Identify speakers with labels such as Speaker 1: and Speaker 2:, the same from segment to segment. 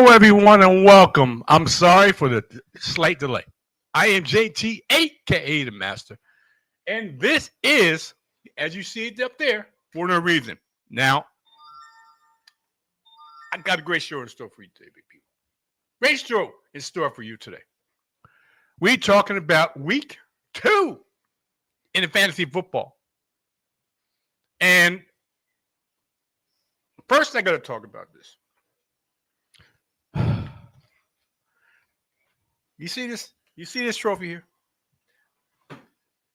Speaker 1: Hello, everyone, and welcome. I'm sorry for the slight delay. I am JT, aka the Master, and this is, as you see it up there, for no reason. Now, I got a great show in store for you today, big people. Great show in store for you today. We're talking about week 2 in the fantasy football, and first, I got to talk about this. You see this? You see this trophy here?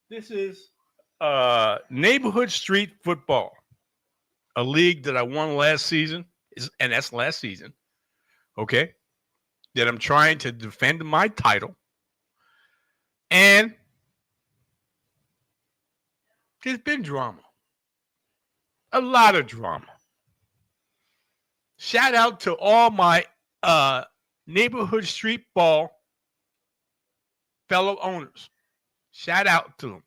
Speaker 1: This is neighborhood street football, a league that I won last season, and that's last season. Okay, that I'm trying to defend my title, and there's been drama, a lot of drama. Shout out to all my neighborhood street ball fellow owners. Shout out to them.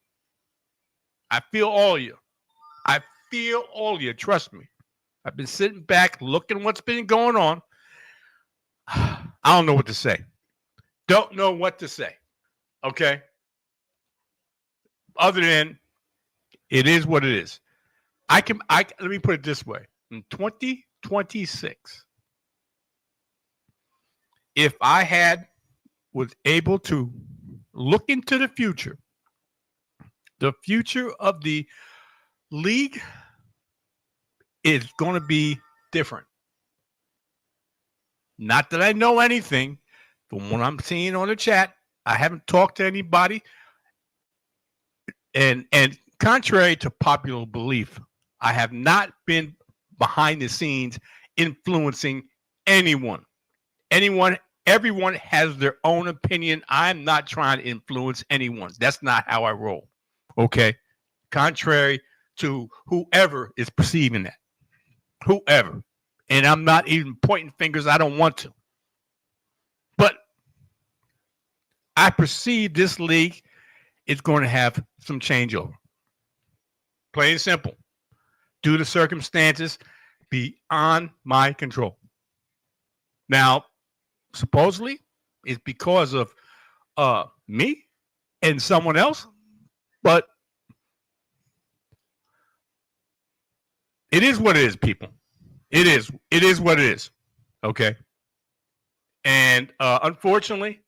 Speaker 1: I feel all of you. I feel all of you. Trust me. I've been sitting back looking what's been going on. I don't know what to say. Don't know what to say. Okay? Other than it is what it is. Let me put it this way. In 2026, if I was able to look into the future of the league is going to be different. Not that I know anything from what I'm seeing on the chat. I haven't talked to anybody. And contrary to popular belief, I have not been behind the scenes influencing anyone. Everyone has their own opinion. I'm not trying to influence anyone. That's not how I roll. Okay? Contrary to whoever is perceiving that. Whoever. And I'm not even pointing fingers. I don't want to. But I perceive this league is going to have some changeover. Plain and simple. Due to circumstances beyond my control. Now, supposedly, it's because of me and someone else, but it is what it is, people. It is what it is. Okay. And unfortunately,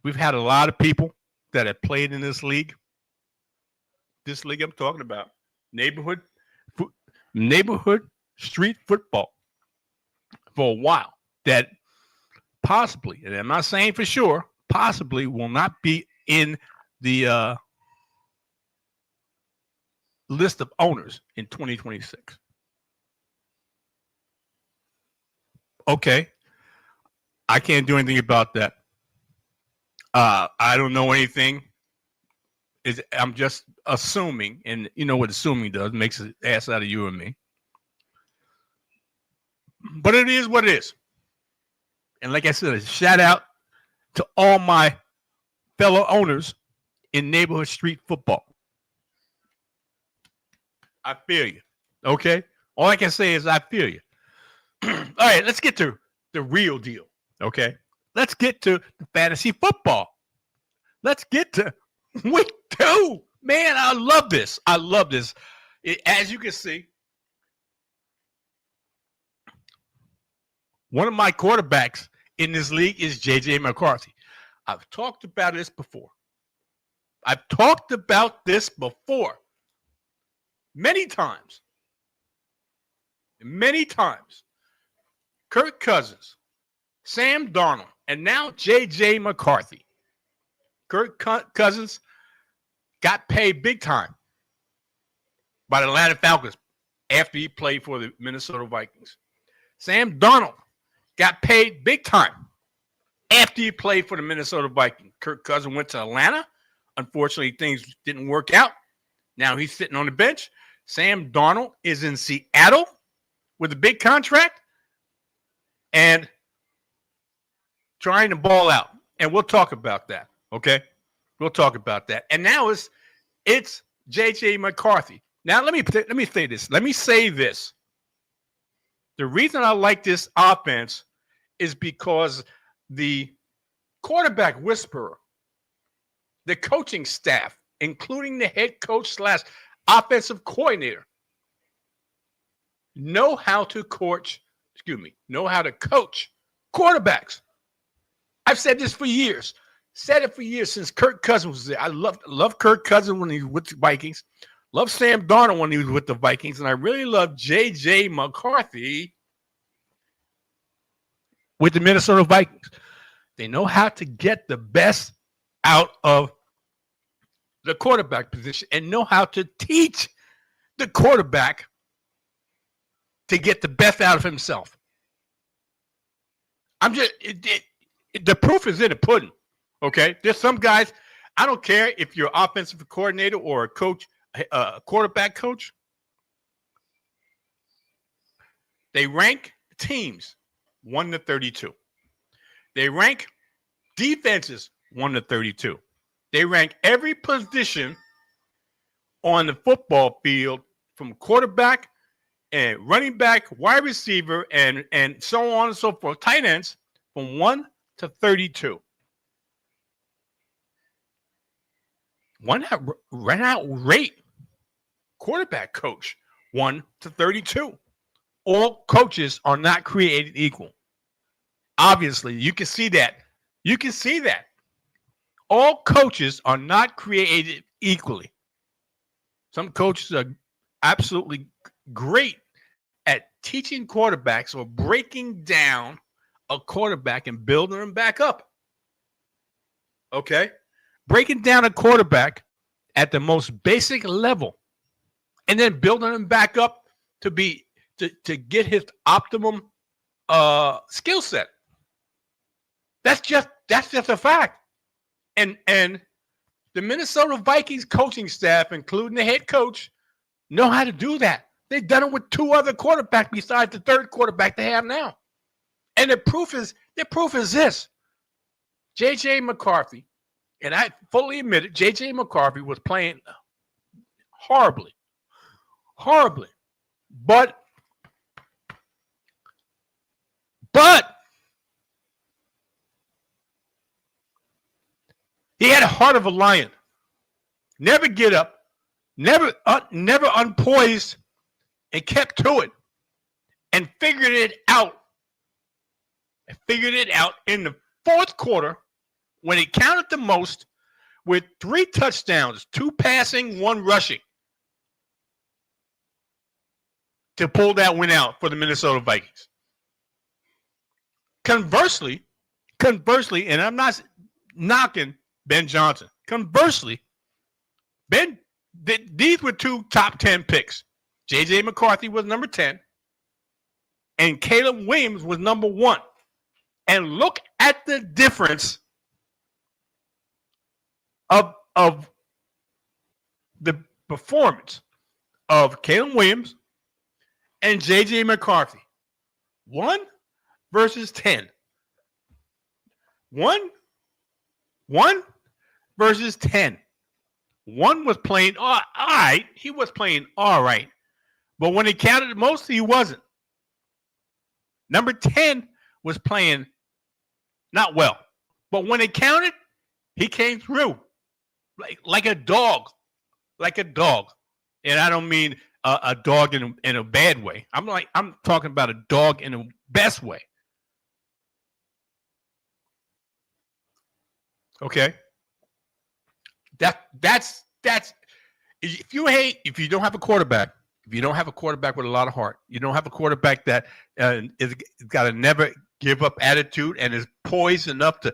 Speaker 1: we've had a lot of people that have played in this league. This league I'm talking about, neighborhood street football, for a while, that possibly, and I'm not saying for sure, possibly will not be in the list of owners in 2026. Okay. I can't do anything about that. I don't know anything. I'm just assuming, and you know what assuming does, makes an ass out of you and me. But it is what it is. And like I said, a shout out to all my fellow owners in neighborhood street football. I feel you. Okay? All I can say is I feel you. All right, let's get to the real deal. Okay? Let's get to the fantasy football. Let's get to week 2. Man, I love this. I love this. As you can see, one of my quarterbacks in this league is J.J. McCarthy. I've talked about this before. Many times. Kirk Cousins, Sam Darnold, and now J.J. McCarthy. Kirk Cousins got paid big time by the Atlanta Falcons after he played for the Minnesota Vikings. Sam Darnold got paid big time after he played for the Minnesota Vikings. Kirk Cousins went to Atlanta. Unfortunately, things didn't work out. Now he's sitting on the bench. Sam Darnold is in Seattle with a big contract and trying to ball out. And we'll talk about that, okay? We'll talk about that. And now it's J.J. McCarthy. Now, let me say this. Let me say this. The reason I like this offense is because the quarterback whisperer, the coaching staff, including the head coach / offensive coordinator, know how to coach quarterbacks. I've said this for years. Said it for years since Kirk Cousins was there. I love Kirk Cousins when he was with the Vikings. Love Sam Darnold when he was with the Vikings. And I really love J.J. McCarthy with the Minnesota Vikings. They know how to get the best out of the quarterback position and know how to teach the quarterback to get the best out of himself. The proof is in the pudding. Okay, there's some guys. I don't care if you're an offensive coordinator or a coach, a quarterback coach. They rank teams 1 to 32. They rank defenses 1 to 32. They rank every position on the football field from quarterback and running back, wide receiver, and so on and so forth, tight ends from 1 to 32. Run out rate quarterback coach 1 to 32. All coaches are not created equal. Obviously, you can see that. You can see that. All coaches are not created equally. Some coaches are absolutely great at teaching quarterbacks or breaking down a quarterback and building them back up. Okay? Breaking down a quarterback at the most basic level and then building him back up to get his optimum skill set. That's just a fact. And the Minnesota Vikings coaching staff, including the head coach, know how to do that. They've done it with 2 other quarterbacks besides the third quarterback they have now. And the proof is this. J.J. McCarthy, and I fully admit it, J.J. McCarthy was playing horribly. But he had a heart of a lion. Never get up, never unpoised, and kept to it, and figured it out. In the fourth quarter when it counted the most, with 3 touchdowns, 2 passing, 1 rushing, to pull that win out for the Minnesota Vikings. Conversely, and I'm not knocking Ben Johnson. Conversely, these were 2 top 10 picks. J.J. McCarthy was number 10, and Caleb Williams was number 1. And look at the difference of the performance of Caleb Williams and J.J. McCarthy. 1 versus 10. 1 versus 10. 1 was playing all right. He was playing all right. But when it counted the most, he wasn't. Number 10 was playing not well. But when it counted, he came through like a dog. Like a dog. And I don't mean a dog in a bad way. I'm talking about a dog in the best way. Okay? That's if you don't have a quarterback, if you don't have a quarterback with a lot of heart, you don't have a quarterback that is got a never give up attitude and is poised enough to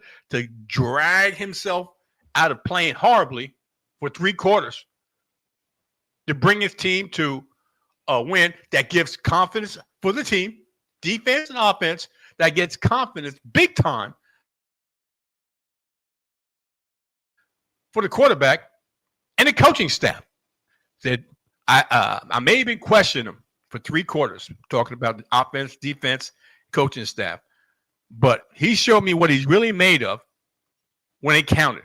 Speaker 1: drag himself out of playing horribly for 3 quarters to bring his team to a win that gives confidence for the team, defense and offense, that gets confidence big time for the quarterback and the coaching staff. Said I may even question him for 3 quarters, talking about the offense, defense, coaching staff. But he showed me what he's really made of when it counted.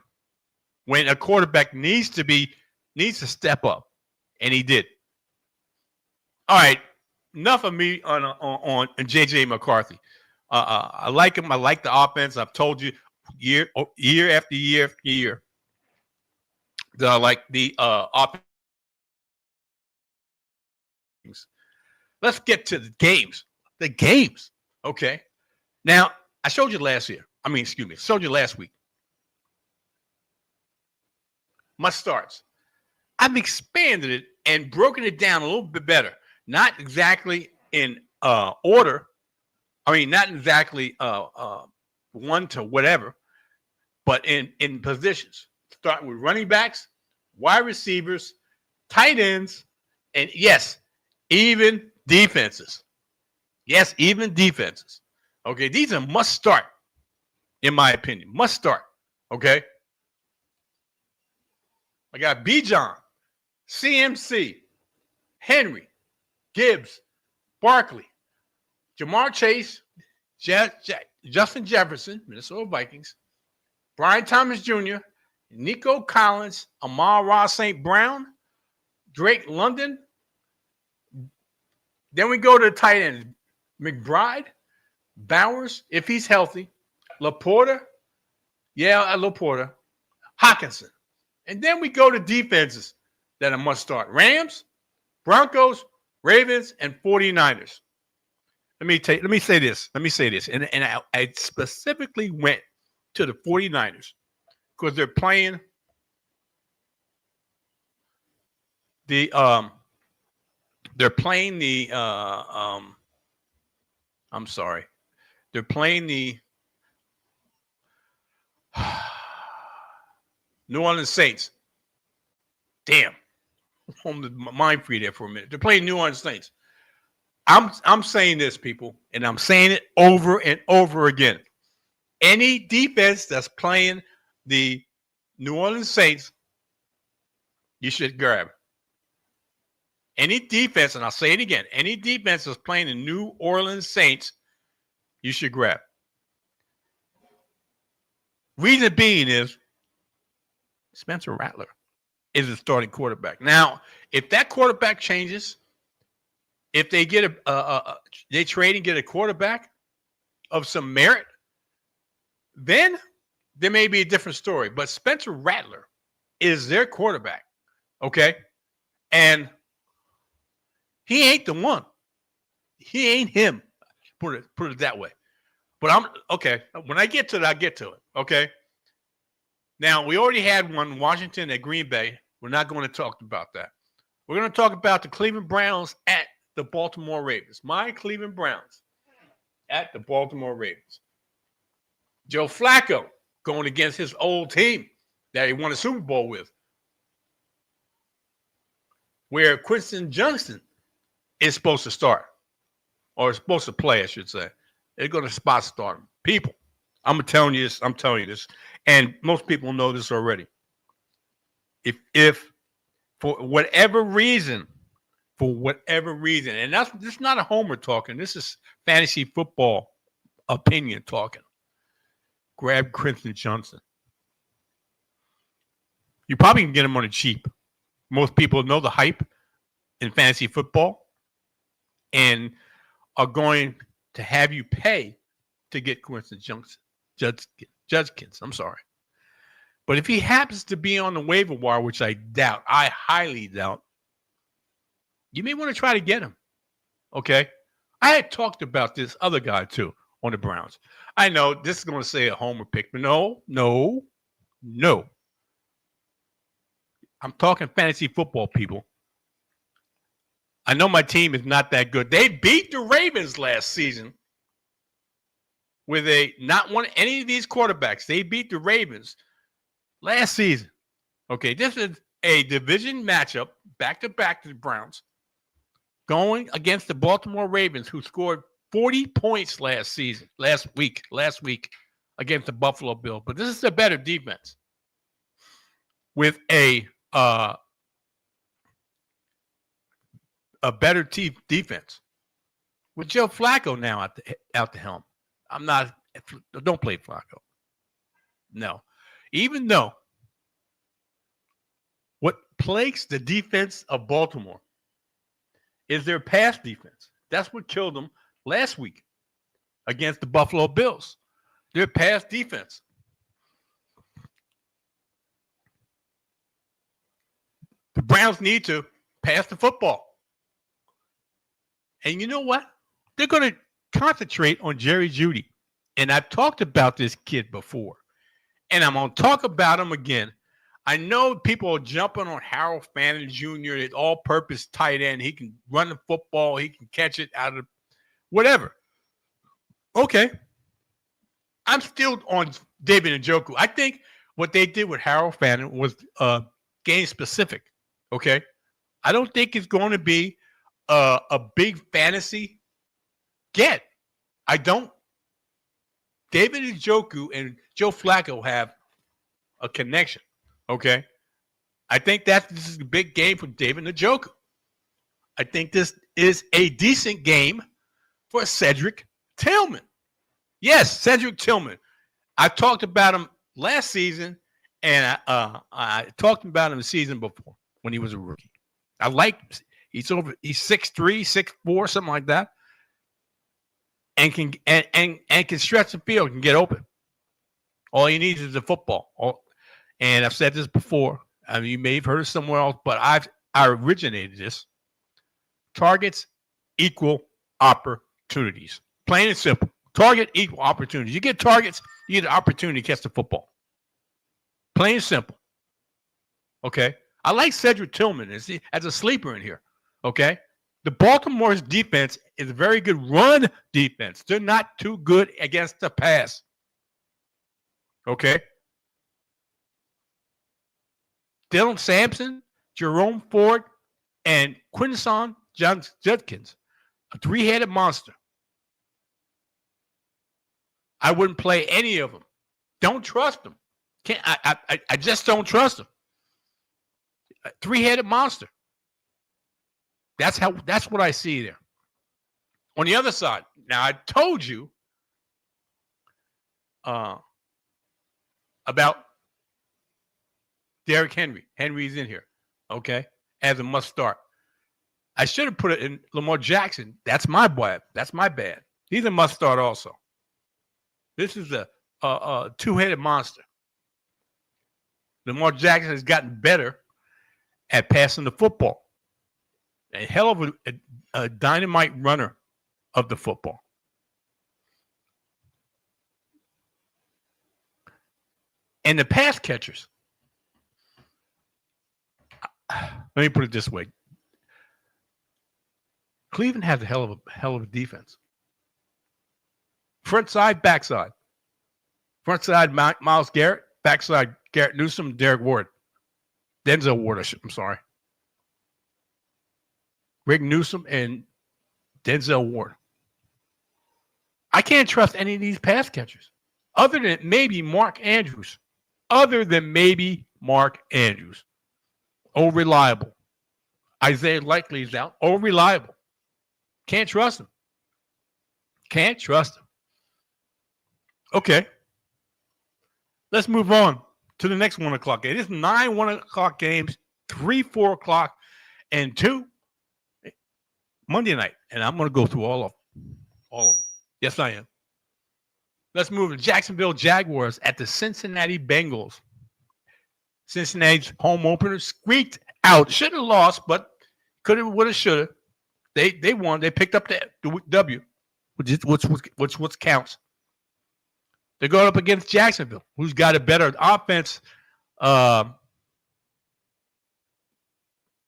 Speaker 1: When a quarterback needs to step up, and he did. All right, enough of me on J.J. McCarthy. I like him. I like the offense. I've told you year after year after year that I like the offense. Let's get to the games. The games. Okay. Now, I showed you last year. Showed you last week. Must starts. I've expanded it and broken it down a little bit better. Not exactly in order. Not exactly one to whatever, but in positions. Starting with running backs, wide receivers, tight ends, and yes, even defenses. Yes, even defenses. Okay, these are must start, in my opinion. Must start. Okay. I got Bijan, CMC, Henry, Gibbs, Barkley, Jamar Chase, Justin Jefferson, Minnesota Vikings, Brian Thomas Jr., Nico Collins, Amon-Ra St. Brown, Drake London. Then we go to the tight ends. McBride, Bowers, if he's healthy, Laporta, Laporta, Hockenson. And then we go to defenses that are must start. Rams, Broncos, Ravens, and 49ers. Let me say this. And I specifically went to the 49ers because they're playing the They're playing the New Orleans Saints. Damn. I'm mind free there for a minute. They're playing New Orleans Saints. I'm saying this, people, and I'm saying it over and over again. Any defense that's playing the New Orleans Saints, you should grab. Any defense, and I'll say it again, any defense that's playing the New Orleans Saints, you should grab. Reason being is Spencer Rattler is the starting quarterback. Now, if that quarterback changes, if they get they trade and get a quarterback of some merit, then there may be a different story. But Spencer Rattler is their quarterback, okay? And he ain't the one. He ain't him. Put it that way. But I'm okay. When I get to it, I get to it. Okay. Now we already had one, Washington at Green Bay. We're not going to talk about that. We're going to talk about the Cleveland Browns at the Baltimore Ravens. My Cleveland Browns at the Baltimore Ravens. Joe Flacco going against his old team that he won a Super Bowl with, where Quinton Johnson is supposed to start, or is supposed to play, I should say. They're going to spot start him. People, I'm telling you this, and most people know this already. If for whatever reason, and this is not a homer talking, this is fantasy football opinion talking, grab Quinton Johnson. You probably can get him on the cheap. Most people know the hype in fantasy football and are going to have you pay to get Quinton Johnson. Judkins, I'm sorry. But if he happens to be on the waiver wire, which I highly doubt, you may want to try to get him. Okay? I had talked about this other guy, too, on the Browns. I know this is going to say a homer pick, but no. I'm talking fantasy football, people. I know my team is not that good. They beat the Ravens last season with not one any of these quarterbacks. They beat the Ravens last season. Okay, this is a division matchup, back-to-back to the Browns, going against the Baltimore Ravens, who scored 40 points last week against the Buffalo Bills. But this is a better defense with a better defense with Joe Flacco now out the helm. Don't play Flacco. No. Even though what plagues the defense of Baltimore is their pass defense. That's what killed them last week. against the Buffalo Bills. Their pass defense. The Browns need to pass the football. And you know what? They're going to concentrate on Jerry Jeudy. And I've talked about this kid before. And I'm going to talk about him again. I know people are jumping on Harold Fannin Jr., his all-purpose tight end. He can run the football. He can catch it out of whatever. Okay. I'm still on David Njoku. I think what they did with Harold Fannin was game-specific. Okay? I don't think it's going to be a big fantasy get. I don't. David Njoku and Joe Flacco have a connection. Okay? I think this is a big game for David Njoku. I think this is a decent game for Cedric Tillman. Yes, Cedric Tillman. I talked about him last season, and I talked about him the season before when he was a rookie. I like he's 6'3", 6'4", something like that, and can stretch the field, can get open. All he needs is a football. And I've said this before. I mean, you may have heard it somewhere else, but I originated this. Targets equal opportunities. Plain and simple. Target equal opportunities. You get targets, you get an opportunity to catch the football. Plain and simple. Okay? I like Cedric Tillman as a sleeper in here. Okay? The Baltimore's defense is a very good run defense. They're not too good against the pass. Okay? Dylan Sampson, Jerome Ford, and Quinson Judkins, a three-headed monster. I wouldn't play any of them. Don't trust them. I just don't trust them. A three-headed monster. That's what I see there. On the other side, now I told you about Derrick Henry. Henry's in here, okay, as a must start. I should have put it in Lamar Jackson. That's my boy. That's my bad. He's a must start also. This is a two-headed monster. Lamar Jackson has gotten better at passing the football. A hell of a dynamite runner of the football. And the pass catchers. Let me put it this way. Cleveland has a hell of a defense. Front side, backside. Front side, Myles Garrett. Backside, Garrett Newsome, Derek Ward. Denzel Ward, I'm sorry. Greg Newsome and Denzel Ward. I can't trust any of these pass catchers other than maybe Mark Andrews. Oh, reliable. Isaiah Likely's out. Oh, reliable. Can't trust him. Okay. Let's move on to the next 1 o'clock game. It's 9 1 o'clock games, 3 4 o'clock, and 2 Monday night. And I'm going to go through all of them. Yes, I am. Let's move to Jacksonville Jaguars at the Cincinnati Bengals. Cincinnati's home opener squeaked out. Should have lost, but could have, would have, should have. They won. They picked up the W, which counts. They're going up against Jacksonville, who's got a better offense than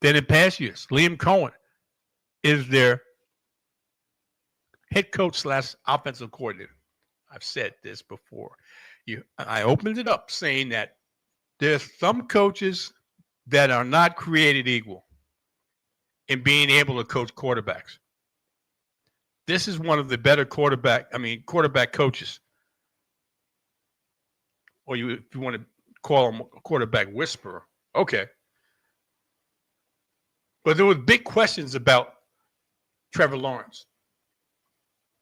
Speaker 1: in past years. Liam Cohen is their head coach / offensive coordinator. I've said this before. I opened it up saying that there's some coaches that are not created equal in being able to coach quarterbacks. This is one of the better quarterback coaches. Or if you want to call him a quarterback whisperer. Okay. But there was big questions about Trevor Lawrence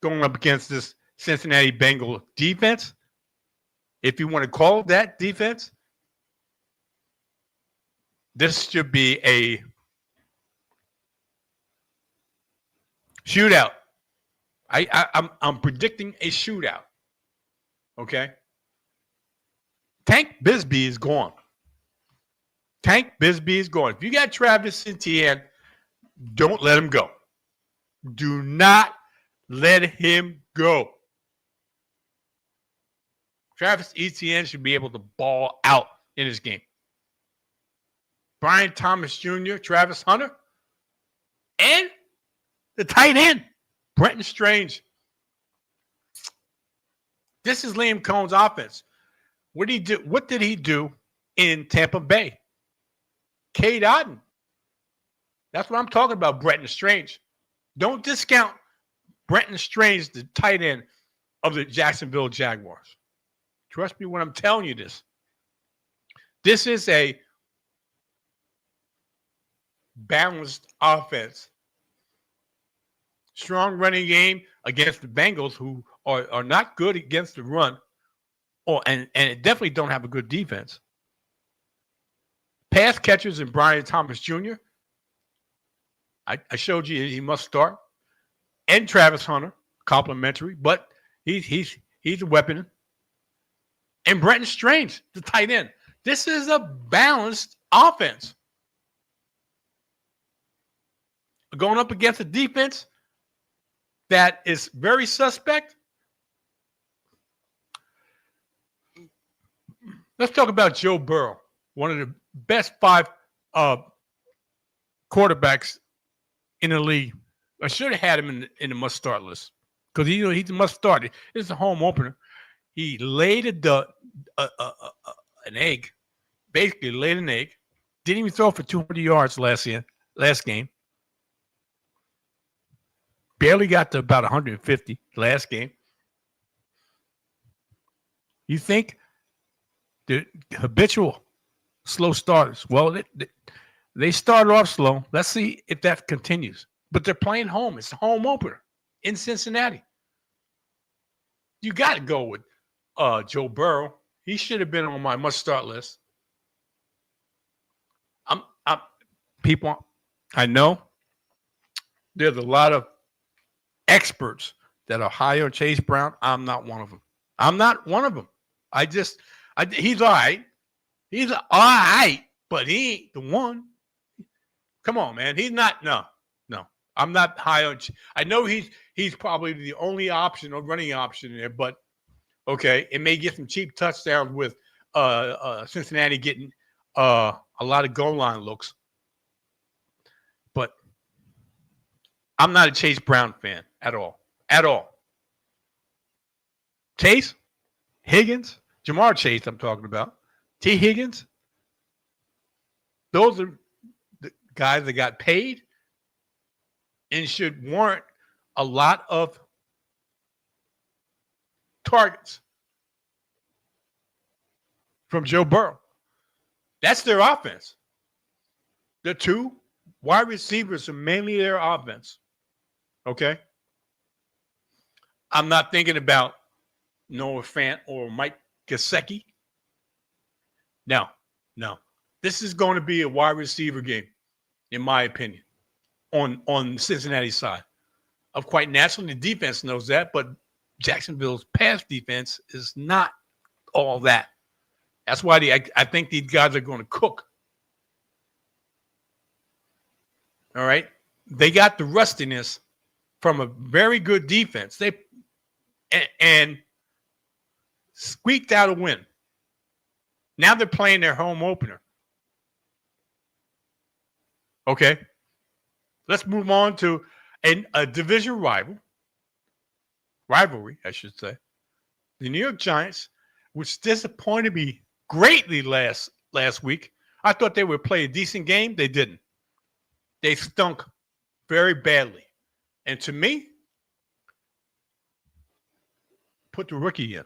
Speaker 1: going up against this Cincinnati Bengal defense. If you want to call it that defense, this should be a shootout. I'm predicting a shootout. Okay. Tank Bisbee is gone. Tank Bisbee is gone. If you got Travis Etienne, don't let him go. Do not let him go. Travis Etienne should be able to ball out in his game. Brian Thomas Jr., Travis Hunter, and the tight end, Brenton Strange. This is Liam Cohen's offense. What did he do in Tampa Bay? Cade Otton. That's what I'm talking about, Brenton Strange. Don't discount Brenton Strange, the tight end of the Jacksonville Jaguars. Trust me when I'm telling you this. This is a balanced offense. Strong running game against the Bengals, who are not good against the run, and it definitely don't have a good defense. Pass catchers in Brian Thomas Jr. I showed you he must start, and Travis Hunter, complimentary, but he's a weapon. And Brenton Strange, the tight end. This is a balanced offense. Going up against a defense that is very suspect. Let's talk about Joe Burrow, one of the best 5 quarterbacks in the league. I should have had him in the must-start list because he's a must-start. It's a home opener. He laid an egg, basically laid an egg. Didn't even throw for 200 yards last game. Barely got to about 150 last game. You think the habitual slow starters, well, they started off slow. Let's see if that continues. But they're playing home. It's a home opener in Cincinnati. You got to go with Joe Burrow. He should have been on my must-start list. People, I know there's a lot of experts that are high on Chase Brown. I'm not one of them. He's all right. He's all right, but he ain't the one. Come on, man. He's not. No. I'm not high on. I know he's probably the only option or running option there, but okay, it may get some cheap touchdowns with Cincinnati getting a lot of goal line looks. But I'm not a Chase Brown fan at all. At all. Chase, Higgins, Jamar Chase, I'm talking about. T. Higgins. Those are the guys that got paid and should warrant a lot of targets from Joe Burrow. That's their offense. The 2 wide receivers are mainly their offense. Okay? I'm not thinking about Noah Fant or Mike Gesicki. No. This is going to be a wide receiver game, in my opinion, on Cincinnati's side. Of quite naturally, the defense knows that, but Jacksonville's pass defense is not all that. That's why I think these guys are going to cook. All right? They got the rustiness from a very good defense. And squeaked out a win. Now they're playing their home opener. Okay? Let's move on to a division rivalry, I should say. The New York Giants, which disappointed me greatly last week. I thought they would play a decent game. They didn't. They stunk very badly. And to me, put the rookie in.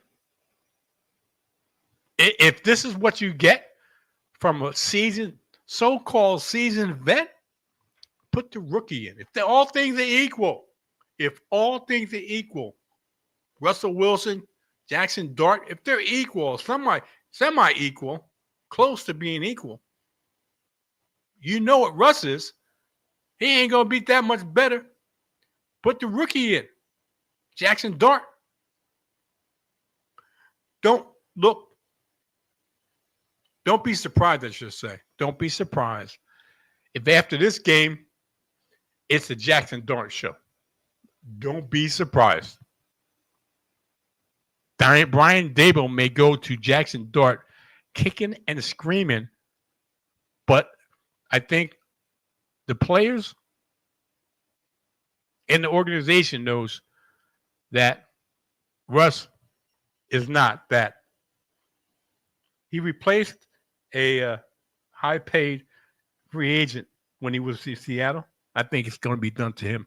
Speaker 1: If this is what you get from a so-called seasoned vet, put the rookie in. If all things are equal, Russell Wilson, Jackson Dart, if they're equal, semi-equal, close to being equal, you know what Russ is. He ain't going to be that much better. Put the rookie in. Jackson Dart. Don't be surprised, I should say. Don't be surprised if after this game, it's the Jackson Dart show. Don't be surprised. Brian Daboll may go to Jackson Dart kicking and screaming, but I think the players and the organization knows that Russ is not that. He replaced a high-paid free agent when he was in Seattle. I think it's going to be done to him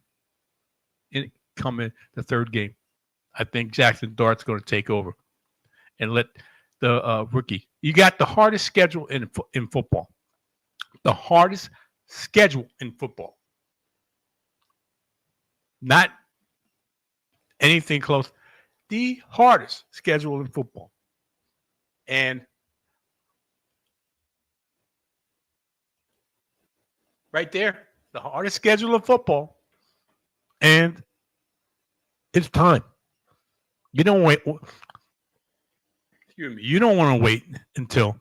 Speaker 1: coming the third game. I think Jackson Dart's going to take over and let the rookie. You got the hardest schedule in football. The hardest schedule in football. Not anything close. The hardest schedule in football. And right there, the hardest schedule of football. And it's time. You don't wait. Excuse me. You don't want to wait until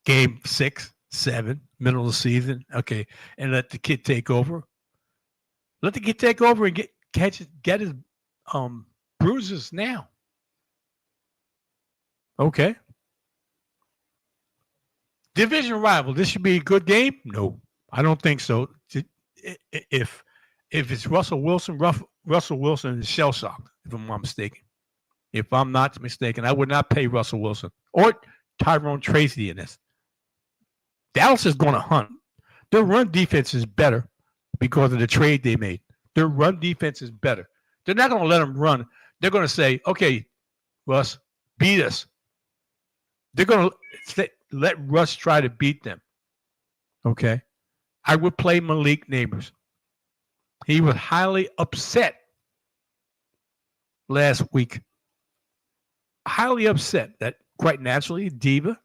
Speaker 1: game 6, 7, middle of the season. Okay, and let the kid take over. Let the kid take over and get his bruises now. Okay. Division rival. This should be a good game? No, I don't think so. If it's Russell Wilson, Russell Wilson is shell-shocked, if I'm not mistaken. If I'm not mistaken, I would not pay Russell Wilson or Tyrone Tracy in this. Dallas is going to hunt. Their run defense is better because of the trade they made. Their run defense is better. They're not going to let them run. They're going to say, okay, Russ, beat us. They're going to let Russ try to beat them. Okay? I would play Malik Neighbors. He was highly upset last week. Highly upset that quite naturally, diva,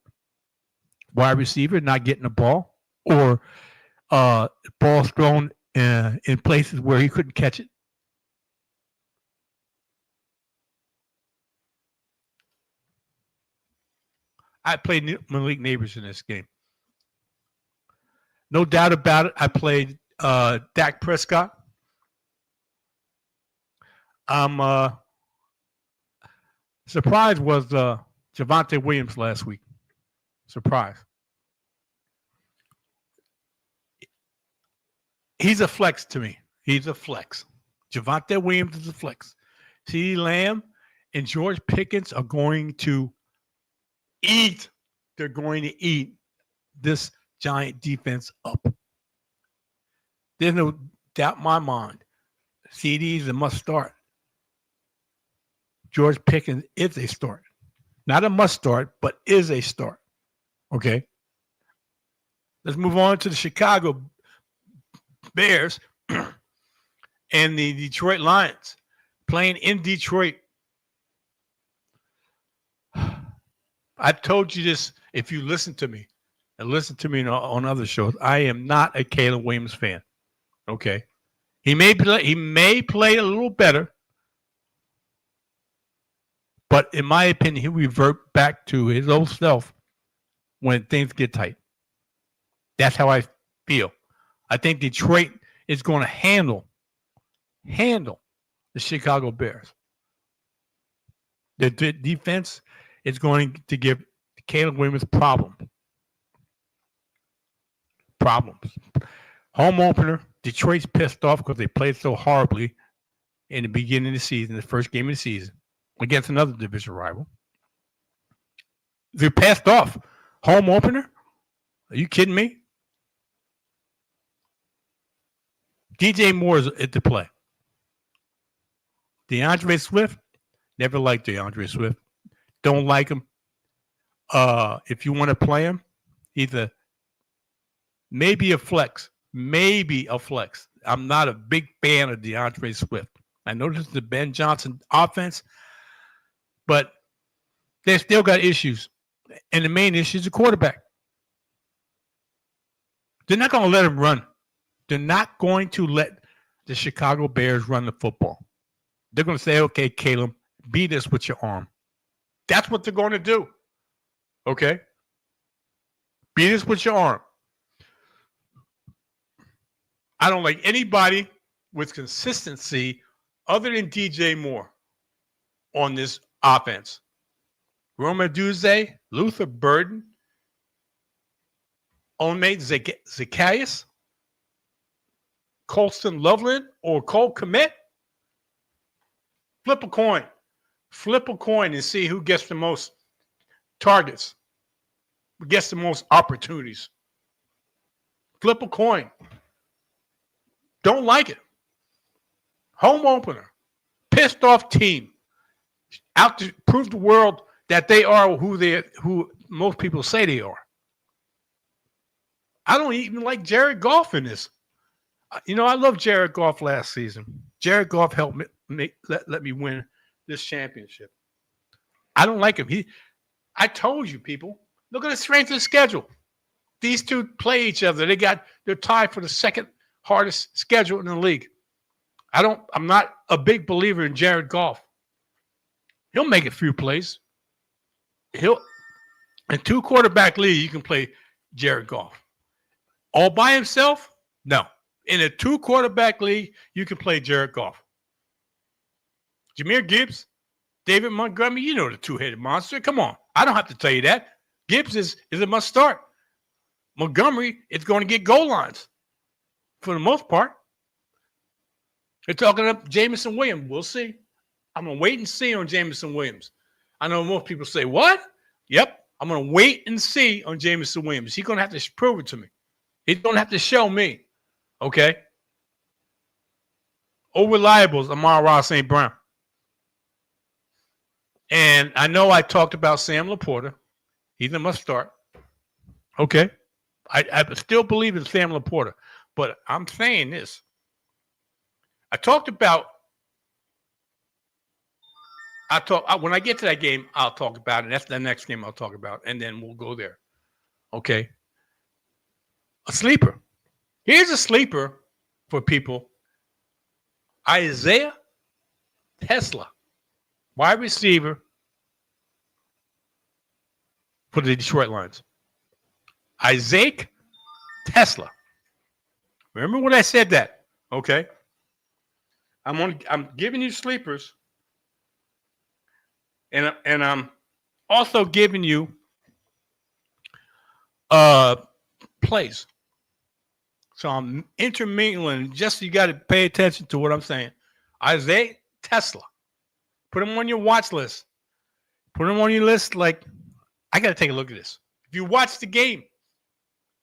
Speaker 1: wide receiver, not getting the ball, or balls thrown in places where he couldn't catch it. I played Malik Neighbors in this game. No doubt about it. I played Dak Prescott. Surprise was Javonte Williams last week. Surprise. He's a flex to me. He's a flex. Javonte Williams is a flex. CeeDee Lamb and George Pickens are going to eat. They're going to eat this Giant defense up. There's no doubt in my mind. CD is a must start. George Pickens is a start. Not a must start, but is a start. Okay? Let's move on to the Chicago Bears and the Detroit Lions playing in Detroit. I've told you this if you listen to me and listen to me on other shows. I am not a Caleb Williams fan. Okay? He may play a little better. But in my opinion, he'll revert back to his old self when things get tight. That's how I feel. I think Detroit is going to handle the Chicago Bears. The defense is going to give Caleb Williams problems. Home opener, Detroit's pissed off because they played so horribly in the beginning of the season, the first game of the season, against another division rival. They're passed off. Home opener? Are you kidding me? DJ Moore is at the play. DeAndre Swift? Never liked DeAndre Swift. Don't like him. If you want to play him, either maybe a flex. Maybe a flex. I'm not a big fan of DeAndre Swift. I know this is the Ben Johnson offense, but they still got issues. And the main issue is the quarterback. They're not going to let him run. They're not going to let the Chicago Bears run the football. They're going to say, okay, Caleb, beat us with your arm. That's what they're going to do. Okay? Beat us with your arm. I don't like anybody with consistency other than DJ Moore on this offense. Roma Duze, Luther Burden, Onmate Zacchaeus, Colston Loveland, or Cole Kmet. Flip a coin. Flip a coin and see who gets the most targets, who gets the most opportunities. Flip a coin. Don't like it. Home opener. Pissed off team. Out to prove the world that they are who most people say they are. I don't even like Jared Goff in this. You know, I love Jared Goff last season. Jared Goff helped me let me win this championship. I don't like him. I told you, people. Look at the strength of the schedule. These two play each other. They're tied for the second hardest schedule in the league. I'm not a big believer in Jared Goff. He'll make a few plays. In two quarterback league, you can play Jared Goff. All by himself? No. In a two quarterback league, you can play Jared Goff. Jahmyr Gibbs, David Montgomery, you know the two-headed monster. Come on. I don't have to tell you that. Gibbs is a must start. Montgomery is going to get goal lines for the most part. They're talking up Jameson Williams. We'll see. I'm going to wait and see on Jameson Williams. I know most people say, what? Yep. I'm going to wait and see on Jameson Williams. He's going to have to prove it to me. He's going to have to show me. Okay? Over reliable is Amon-Ra St. Brown. And I know I talked about Sam Laporta. He's a must start. Okay? I still believe in Sam Laporta. But I'm saying this. When I get to that game, I'll talk about it. That's the next game I'll talk about. And then we'll go there. Okay? A sleeper. Here's a sleeper for people. Isaiah Tesla. Wide receiver for the Detroit Lions. Isaac Tesla. Remember when I said that? Okay. I'm giving you sleepers. And I'm also giving you plays. So I'm intermingling. Just you got to pay attention to what I'm saying. Isaiah Tesla. Put him on your watch list. Put him on your list. Like, I got to take a look at this. If you watch the game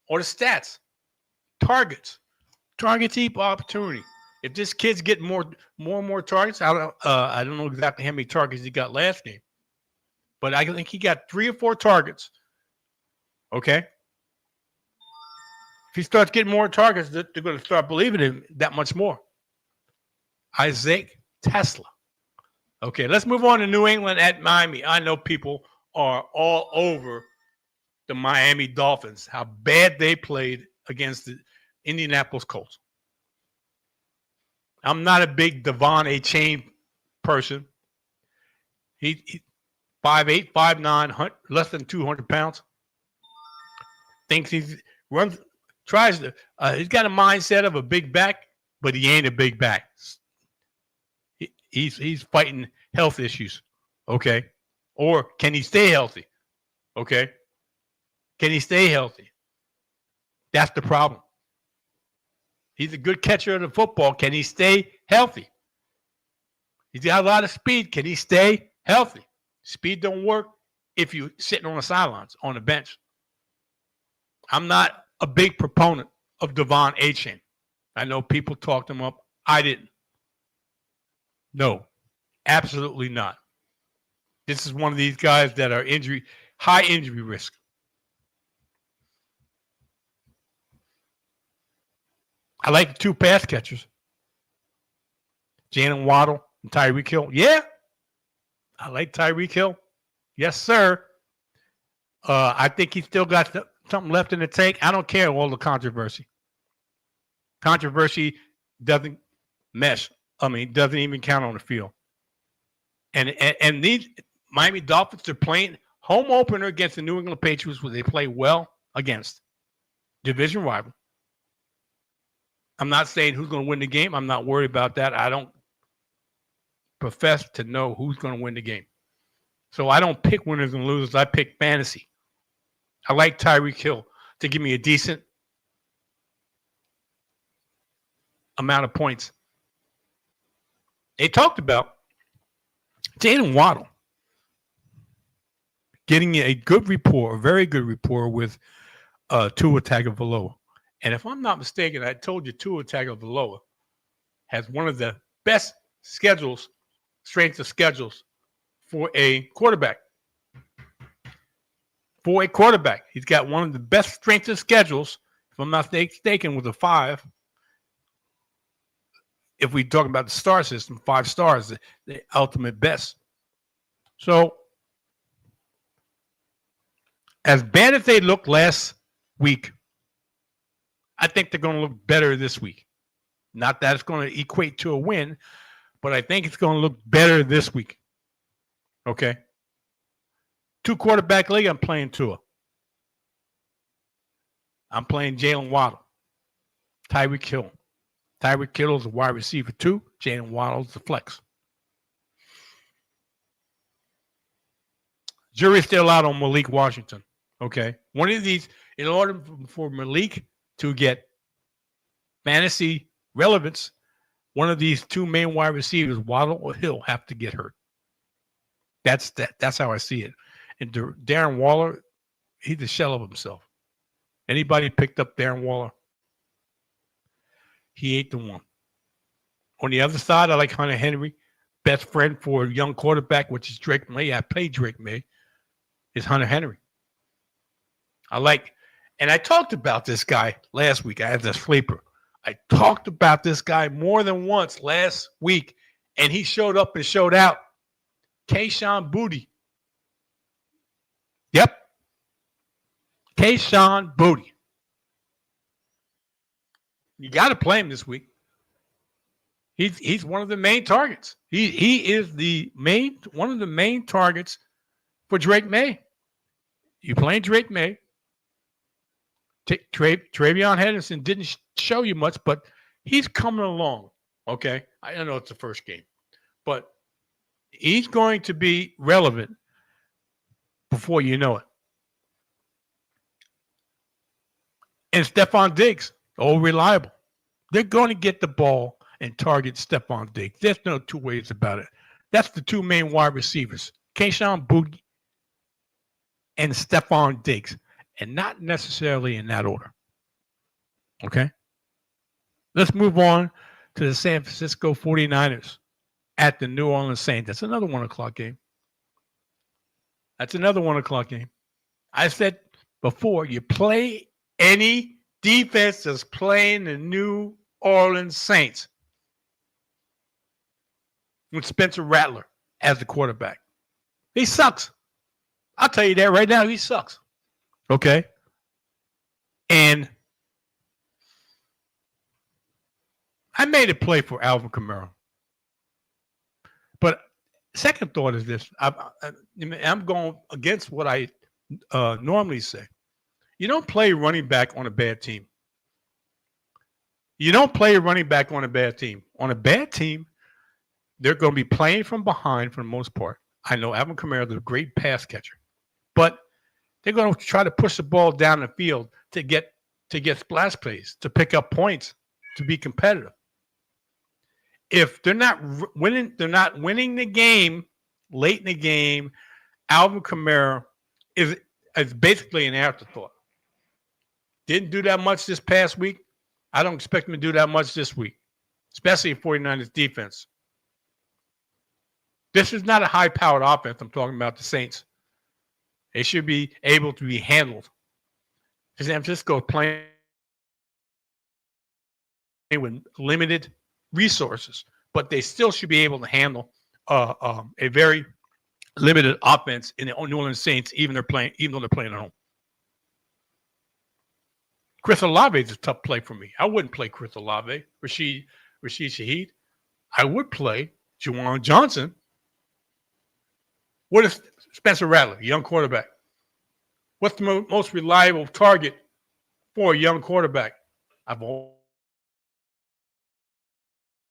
Speaker 1: or the stats, target deep opportunity. If this kid's getting more and more targets, I don't know exactly how many targets he got last game, but I think he got 3 or 4 targets. Okay. If he starts getting more targets, they're going to start believing him that much more. Isaac Tesla. Okay, let's move on to New England at Miami. I know people are all over the Miami Dolphins, how bad they played against the Indianapolis Colts. I'm not a big Devon A-Chain person. He 5'8", 5'9", less than 200 pounds. Thinks he's got a mindset of a big back, but he ain't a big back. He's fighting health issues, okay? Or can he stay healthy, okay? Can he stay healthy? That's the problem. He's a good catcher of the football. Can he stay healthy? He's got a lot of speed. Can he stay healthy? Speed don't work if you're sitting on the sidelines, on the bench. I'm not a big proponent of Devon A-Chain. I know people talked him up. I didn't. No, absolutely not. This is one of these guys that are high injury risk. I like the 2 pass catchers. Jalen Waddle and Tyreek Hill. Yeah, I like Tyreek Hill. Yes, sir. I think he's still got something left in the tank. I don't care all the controversy. Controversy doesn't mesh. Doesn't even count on the field. And these Miami Dolphins are playing home opener against the New England Patriots, where they play well against division rival. I'm not saying who's going to win the game. I'm not worried about that. I don't profess to know who's going to win the game. So I don't pick winners and losers. I pick fantasy. I like Tyreek Hill to give me a decent amount of points. They talked about Jalen Waddle getting a good rapport, a very good rapport with Tua Tagovailoa. And if I'm not mistaken, I told you Tua Tagovailoa has one of the best schedules, strength of schedules for a quarterback. For a quarterback, he's got one of the best strength of schedules, if I'm not mistaken, with a 5. If we talk about the star system, 5 stars, the ultimate best. So, as bad as they looked last week, I think they're going to look better this week. Not that it's going to equate to a win, but I think it's going to look better this week. Okay? 2-quarterback league, I'm playing Tua. I'm playing Jalen Waddle. Tyreek Hill. Tyreek Hill is a wide receiver 2. Jalen Waddle is the flex. Jury's still out on Malik Washington. Okay? One of these, in order for Malik to get fantasy relevance, one of these 2 main wide receivers, Waddle or Hill, have to get hurt. That's how I see it. And Darren Waller, he's a shell of himself. Anybody picked up Darren Waller? He ain't the one. On the other side, I like Hunter Henry. Best friend for a young quarterback, which is Drake May. I played Drake May. Is Hunter Henry. And I talked about this guy last week. I had the sleeper. I talked about this guy more than once last week, and he showed up and showed out. Kayshon Boutte. Yep. Kayshon Boutte. You got to play him this week. He's one of the main targets. He is one of the main targets for Drake May. You playing Drake May. Travion Henderson didn't show you much, but he's coming along. Okay, I know it's the first game, but he's going to be relevant before you know it. And Stephon Diggs, reliable. They're going to get the ball and target Stephon Diggs. There's no 2 ways about it. That's the 2 main wide receivers, Kayshon Boutte and Stephon Diggs, and not necessarily in that order. Okay? Let's move on to the San Francisco 49ers at the New Orleans Saints. That's another 1 o'clock game. I said before, you play any defense that's playing the New Orleans Saints with Spencer Rattler as the quarterback. He sucks. I'll tell you that right now. He sucks. Okay? And I made a play for Alvin Kamara. But second thought is this. I'm going against what I normally say. You don't play running back on a bad team. On a bad team, they're going to be playing from behind for the most part. I know Alvin Kamara is a great pass catcher. But they're going to try to push the ball down the field to get splash plays, to pick up points, to be competitive. If they're not winning the game late in the game, Alvin Kamara is basically an afterthought. Didn't do that much this past week. I don't expect him to do that much this week, especially in 49ers defense. This is not a high-powered offense. I'm talking about the Saints. They should be able to be handled. San Francisco is playing with limited resources, but they still should be able to handle a very limited offense in the New Orleans Saints, even though they're playing at home. Chris Olave is a tough play for me. I wouldn't play Chris Olave, Rashid Shaheed. I would play Juwan Johnson What is Spencer Rattler, young quarterback? What's the most reliable target for a young quarterback? I've always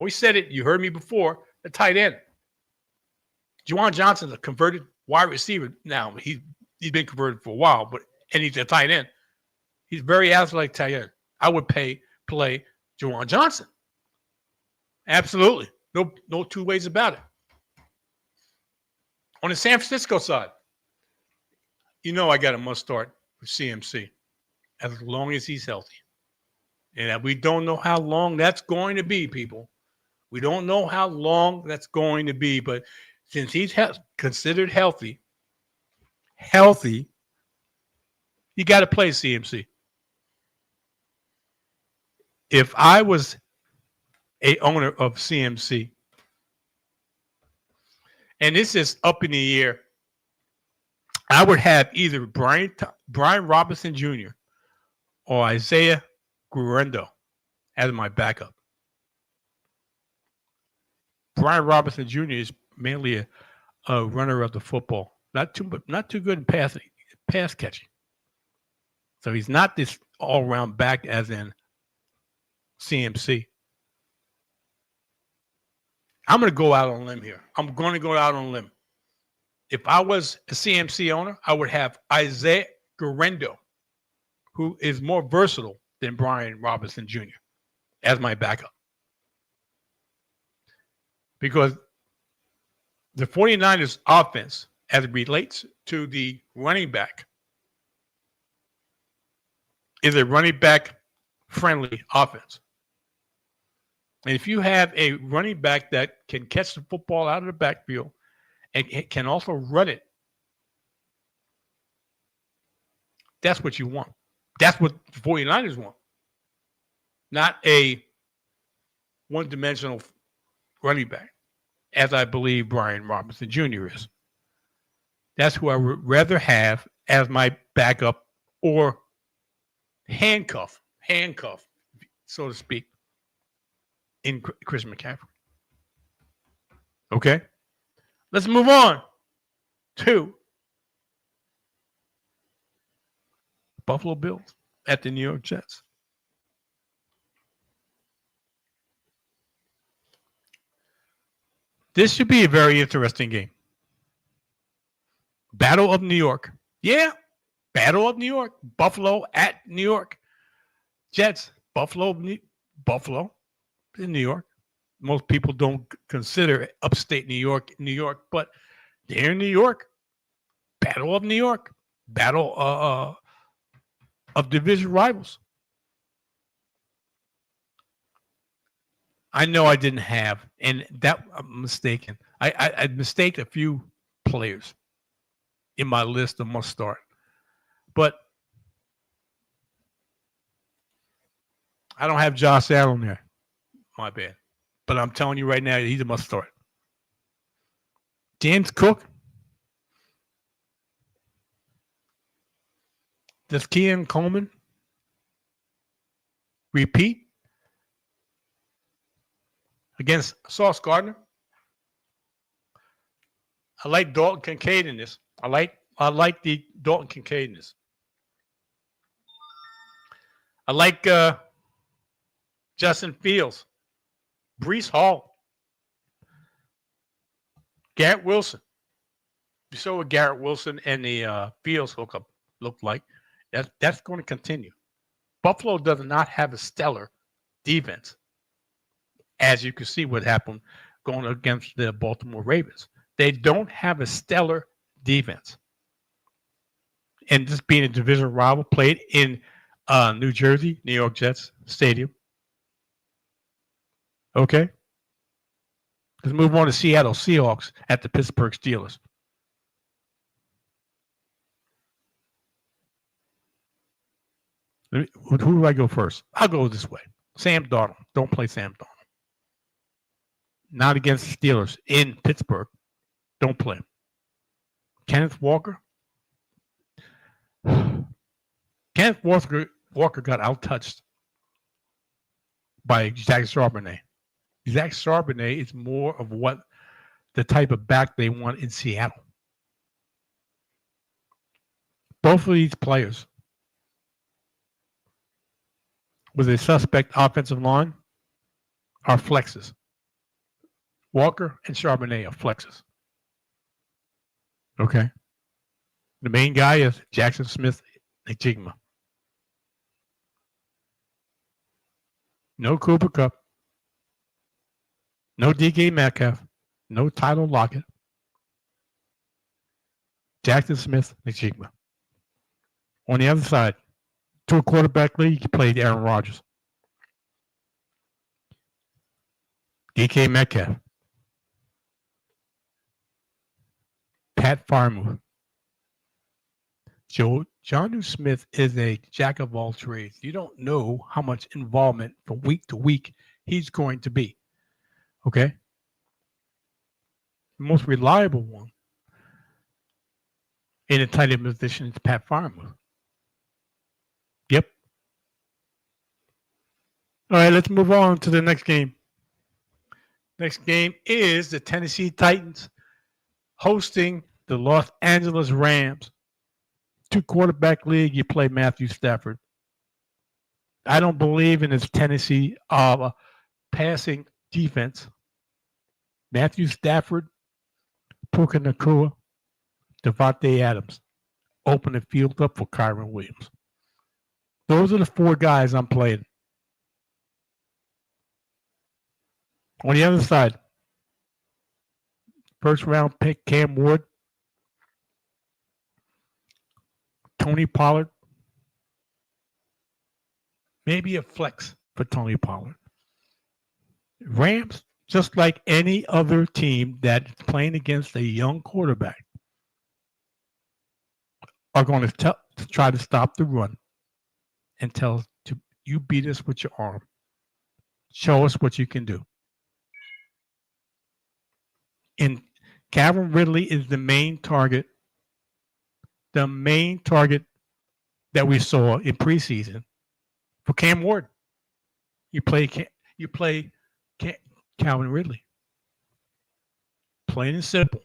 Speaker 1: said it. You heard me before. The tight end. Juwan Johnson's a converted wide receiver now. He's been converted for a while, and he's a tight end. He's very athletic tight end. I would play Juwan Johnson. Absolutely. No two ways about it. On the San Francisco side, I got a must start with CMC as long as he's healthy. And we don't know how long that's going to be, people. We don't know how long that's going to be, but since he's considered healthy, you got to play CMC. If I was a owner of CMC, and this is up in the air, I would have either Brian Robinson Jr. or Isaiah Guerrero as my backup. Brian Robinson Jr. is mainly a runner of the football, not too good in pass catching. So he's not this all-round back as in CMC. I'm going to go out on a limb here. I'm going to go out on a limb. If I was a CMC owner, I would have Isaiah Guerrero, who is more versatile than Brian Robinson Jr. as my backup. Because the 49ers offense, as it relates to the running back, is a running back friendly offense. And if you have a running back that can catch the football out of the backfield and can also run it, that's what you want. That's what the 49ers want. Not a one-dimensional running back, as I believe Brian Robinson Jr. is. That's who I would rather have as my backup or handcuff, so to speak, in Chris McCaffrey. Okay? Let's move on to Buffalo Bills at the New York Jets. This should be a very interesting game. Battle of New York. Yeah, Battle of New York. Buffalo at New York. Jets. Buffalo in New York. Most people don't consider upstate New York, but they're in New York. Battle of New York. Battle of division rivals. I know I didn't have, and that I'm mistaken. I mistaked a few players in my list of must start. But I don't have Josh Allen there. My bad. But I'm telling you right now, he's a must start. James Cook. Does Keon Coleman repeat against Sauce Gardner? I like Dalton Kincaid in this. I like the Dalton Kincaid in this. I like Justin Fields, Breece Hall, Garrett Wilson. You saw what Garrett Wilson and the Fields hookup looked like. That's going to continue. Buffalo does not have a stellar defense, as you can see what happened going against the Baltimore Ravens. They don't have a stellar defense. And this being a division rival, played in New Jersey, New York Jets Stadium. Okay. Let's move on to Seattle Seahawks at the Pittsburgh Steelers. Who do I go first? I'll go this way. Sam Darnold. Don't play Sam Darnold. Not against the Steelers in Pittsburgh. Don't play him. Kenneth Walker. Kenneth Walker got outtouched by Zach Charbonnet. Zach Charbonnet is more of what the type of back they want in Seattle. Both of these players with a suspect offensive line are flexes. Walker and Charbonnet are flexes. Okay. The main guy is Jackson Smith Njigba. No Cooper Kupp. No DK Metcalf. No Tyler Lockett. Jackson Smith Njigba. On the other side, to a quarterback league, he played Aaron Rodgers. DK Metcalf. Pat Freiermuth. Jonnu Smith is a jack of all trades. You don't know how much involvement from week to week he's going to be. Okay? The most reliable one in a tight end position is Pat Freiermuth. Yep. All right, let's move on to the next game. Next game is the Tennessee Titans hosting the Los Angeles Rams. 2-quarterback league, you play Matthew Stafford. I don't believe in this Tennessee passing defense. Matthew Stafford, Puka Nacua, Devontae Adams. Open the field up for Kyron Williams. Those are the 4 guys I'm playing. On the other side, first round pick Cam Ward, Tony Pollard, maybe a flex for Tony Pollard. Rams, just like any other team that's playing against a young quarterback, are going to try to stop the run and tell us to you beat us with your arm. Show us what you can do. And Calvin Ridley is the main target that we saw in preseason for Cam Ward. You play Calvin Ridley. Plain and simple.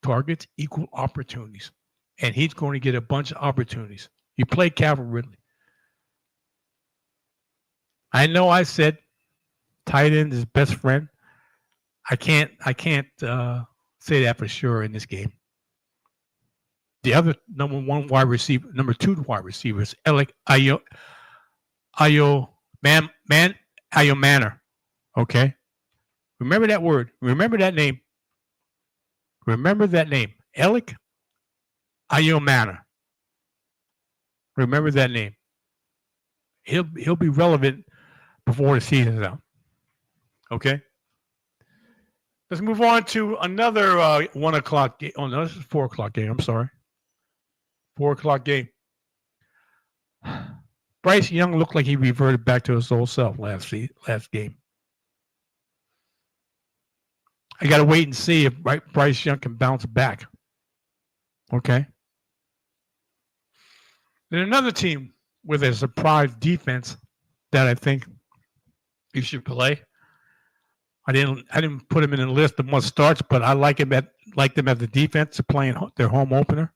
Speaker 1: Targets equal opportunities. And he's going to get a bunch of opportunities. You play Calvin Ridley. I know I said tight end is best friend. I can't say that for sure in this game. The other number 2 wide receiver is Alec Manor. Okay? Remember that word. Remember that name. Alec Manor. Remember that name. He'll be relevant before the season's out. Okay? Let's move on to another 1 o'clock game. Oh, no, this is 4 o'clock game. I'm sorry. 4 o'clock game. Bryce Young looked like he reverted back to his old self last game. I got to wait and see if Bryce Young can bounce back. Okay. Then another team with a surprise defense that I think you should play. I didn't put him in the list of must starts, but I like them as the defense playing their home opener.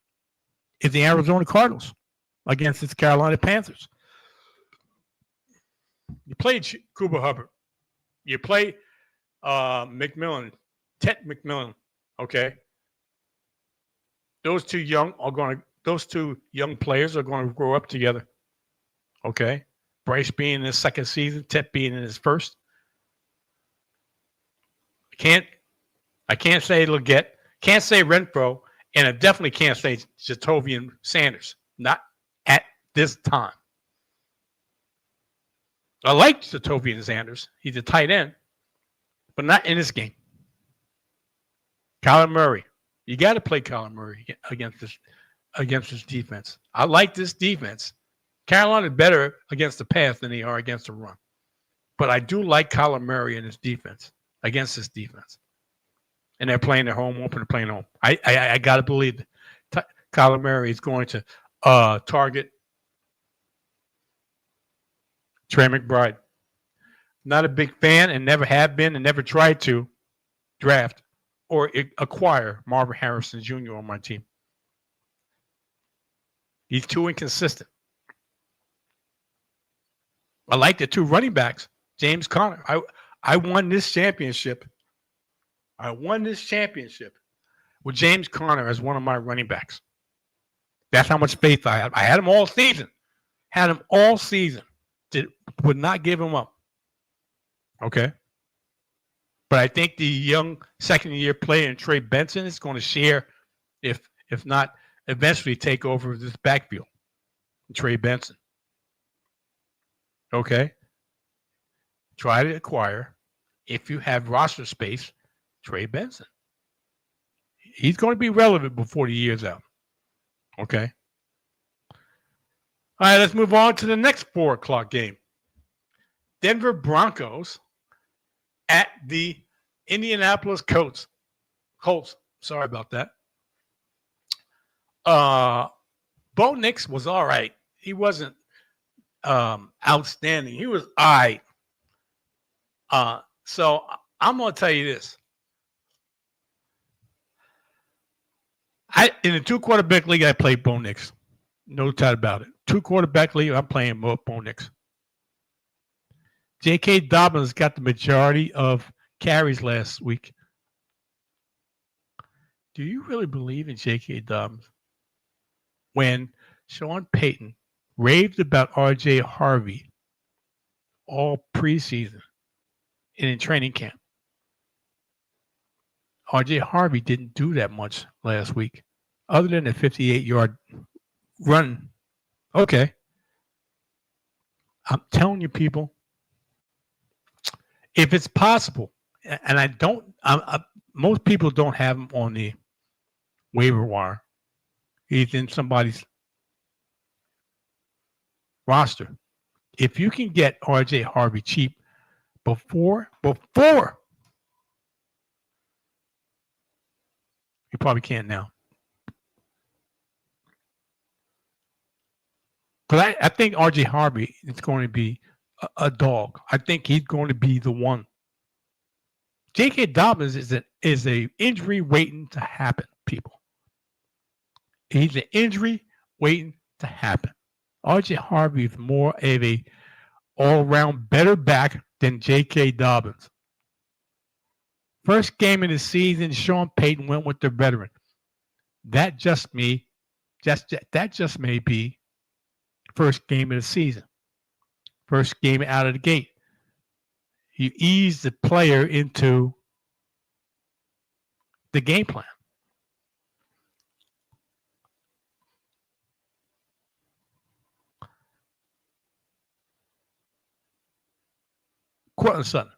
Speaker 1: Is the Arizona Cardinals against the Carolina Panthers. You play Cooper Hubbard. You play McMillan, Ted McMillan. Okay. Those two young players are going to grow up together. Okay. Bryce being in his second season, Ted being in his first. I can't say Leggett, can't say Renfro, and I definitely can't say Jatovian Sanders. Not at this time. I like Jatovian Sanders. He's a tight end, but not in this game. Kyler Murray. You got to play Kyler Murray against this defense. I like this defense. Carolina is better against the pass than they are against the run. But I do like Kyler Murray in his defense, against this defense. And they're playing their home opener, playing home. I got to believe that Kyler Murray is going to target Trey McBride. Not a big fan and never have been and never tried to draft or acquire Marvin Harrison Jr. on my team. He's too inconsistent. I like the two running backs, James Conner. I won this championship. I won this championship with James Conner as one of my running backs. That's how much faith I had. I had him all season. Had him all season. Would not give him up. Okay. But I think the young second-year player in Trey Benson is going to share, if not, eventually take over this backfield. Trey Benson. Okay. Try to acquire, if you have roster space, Trey Benson. He's going to be relevant before the year's out. Okay. All right, let's move on to the next 4 o'clock game. Denver Broncos at the Indianapolis Colts. Sorry about that. Bo Nix was all right. He wasn't outstanding. He was all right. So I'm going to tell you this. In a 2-quarterback league, I played Bo Nix. No doubt about it. 2-quarterback league, I'm playing Bo Nix. J.K. Dobbins got the majority of carries last week. Do you really believe in J.K. Dobbins? When Sean Payton raved about R.J. Harvey all preseason and in training camp, R.J. Harvey didn't do that much last week, other than a 58-yard run. Okay. I'm telling you, people, if it's possible, and I don't, most people don't have him on the waiver wire. He's in somebody's roster. If you can get R.J. Harvey cheap before, you probably can't now. Because I think R.J. Harvey is going to be a dog. I think he's going to be the one. J.K. Dobbins is a injury waiting to happen, people. He's an injury waiting to happen. R.J. Harvey is more of a all-around better back than J.K. Dobbins. First game of the season, Sean Payton went with the veteran. That just may be first game of the season. First game out of the gate. You ease the player into the game plan. Cortland Sutton.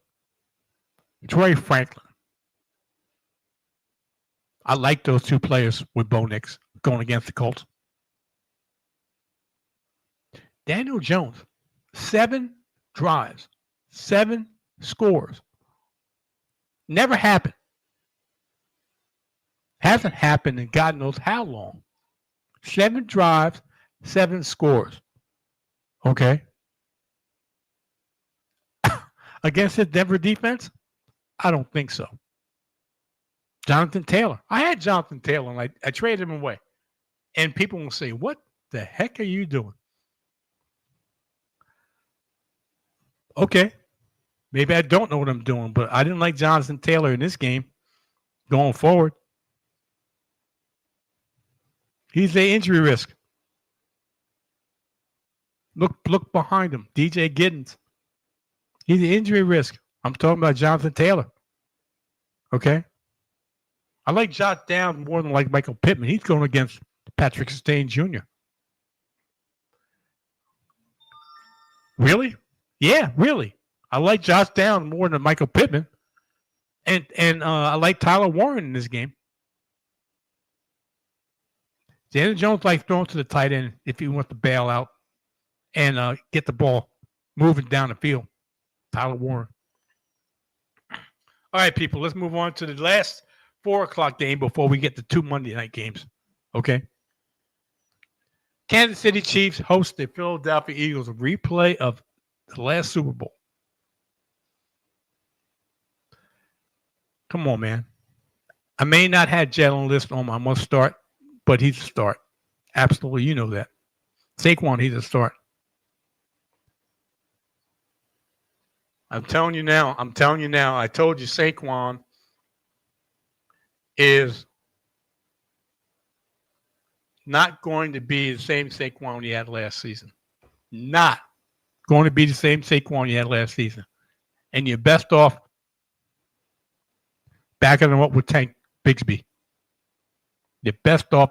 Speaker 1: Troy Franklin. I like those two players with Bo Nix going against the Colts. Daniel Jones, 7 drives, 7 scores. Never happened. Hasn't happened in God knows how long. 7 drives, 7 scores. Okay. Against the Denver defense? I don't think so. Jonathan Taylor. I had Jonathan Taylor and I traded him away. And people will say, what the heck are you doing? Okay. Maybe I don't know what I'm doing, but I didn't like Jonathan Taylor in this game going forward. He's an injury risk. Look behind him. DJ Giddens. He's an injury risk. I'm talking about Jonathan Taylor. Okay? I like Josh Downs more than like Michael Pittman. He's going against Patrick Surtain Jr. Really? Yeah, really. I like Josh Downs more than Michael Pittman. And I like Tyler Warren in this game. Daniel Jones likes throwing to the tight end if he wants to bail out and get the ball moving down the field. Tyler Warren. All right, people, let's move on to the last 4 o'clock game before we get to 2 Monday night games. Okay? Kansas City Chiefs host the Philadelphia Eagles, a replay of the last Super Bowl. Come on, man. I may not have Jalen List on my must start, but he's a start. Absolutely, you know that. Saquon, he's a start. I'm telling you now. I told you Saquon is not going to be the same Saquon he had last season. Not going to be the same Saquon you had last season. And you're best off backing him up with Tank Bigsby. You're best off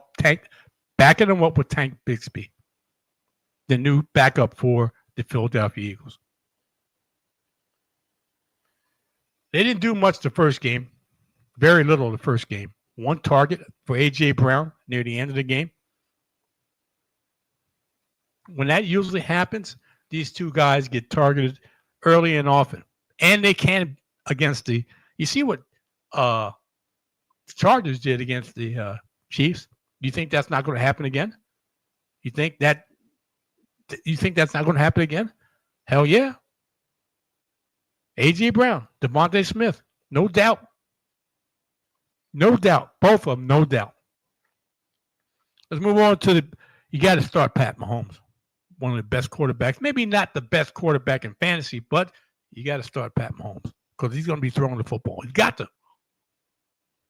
Speaker 1: backing him up with Tank Bigsby, the new backup for the Philadelphia Eagles. They didn't do much the first game. Very little the first game. One target for A.J. Brown near the end of the game. When that usually happens, these two guys get targeted early and often. And they can against the – you see what the Chargers did against the Chiefs? You think that's not going to happen again? You think that's not going to happen again? Hell yeah. A.J. Brown, Devontae Smith, no doubt. No doubt. Both of them, no doubt. Let's move on to you got to start Pat Mahomes, one of the best quarterbacks. Maybe not the best quarterback in fantasy, but you got to start Pat Mahomes because he's going to be throwing the football. He's got to.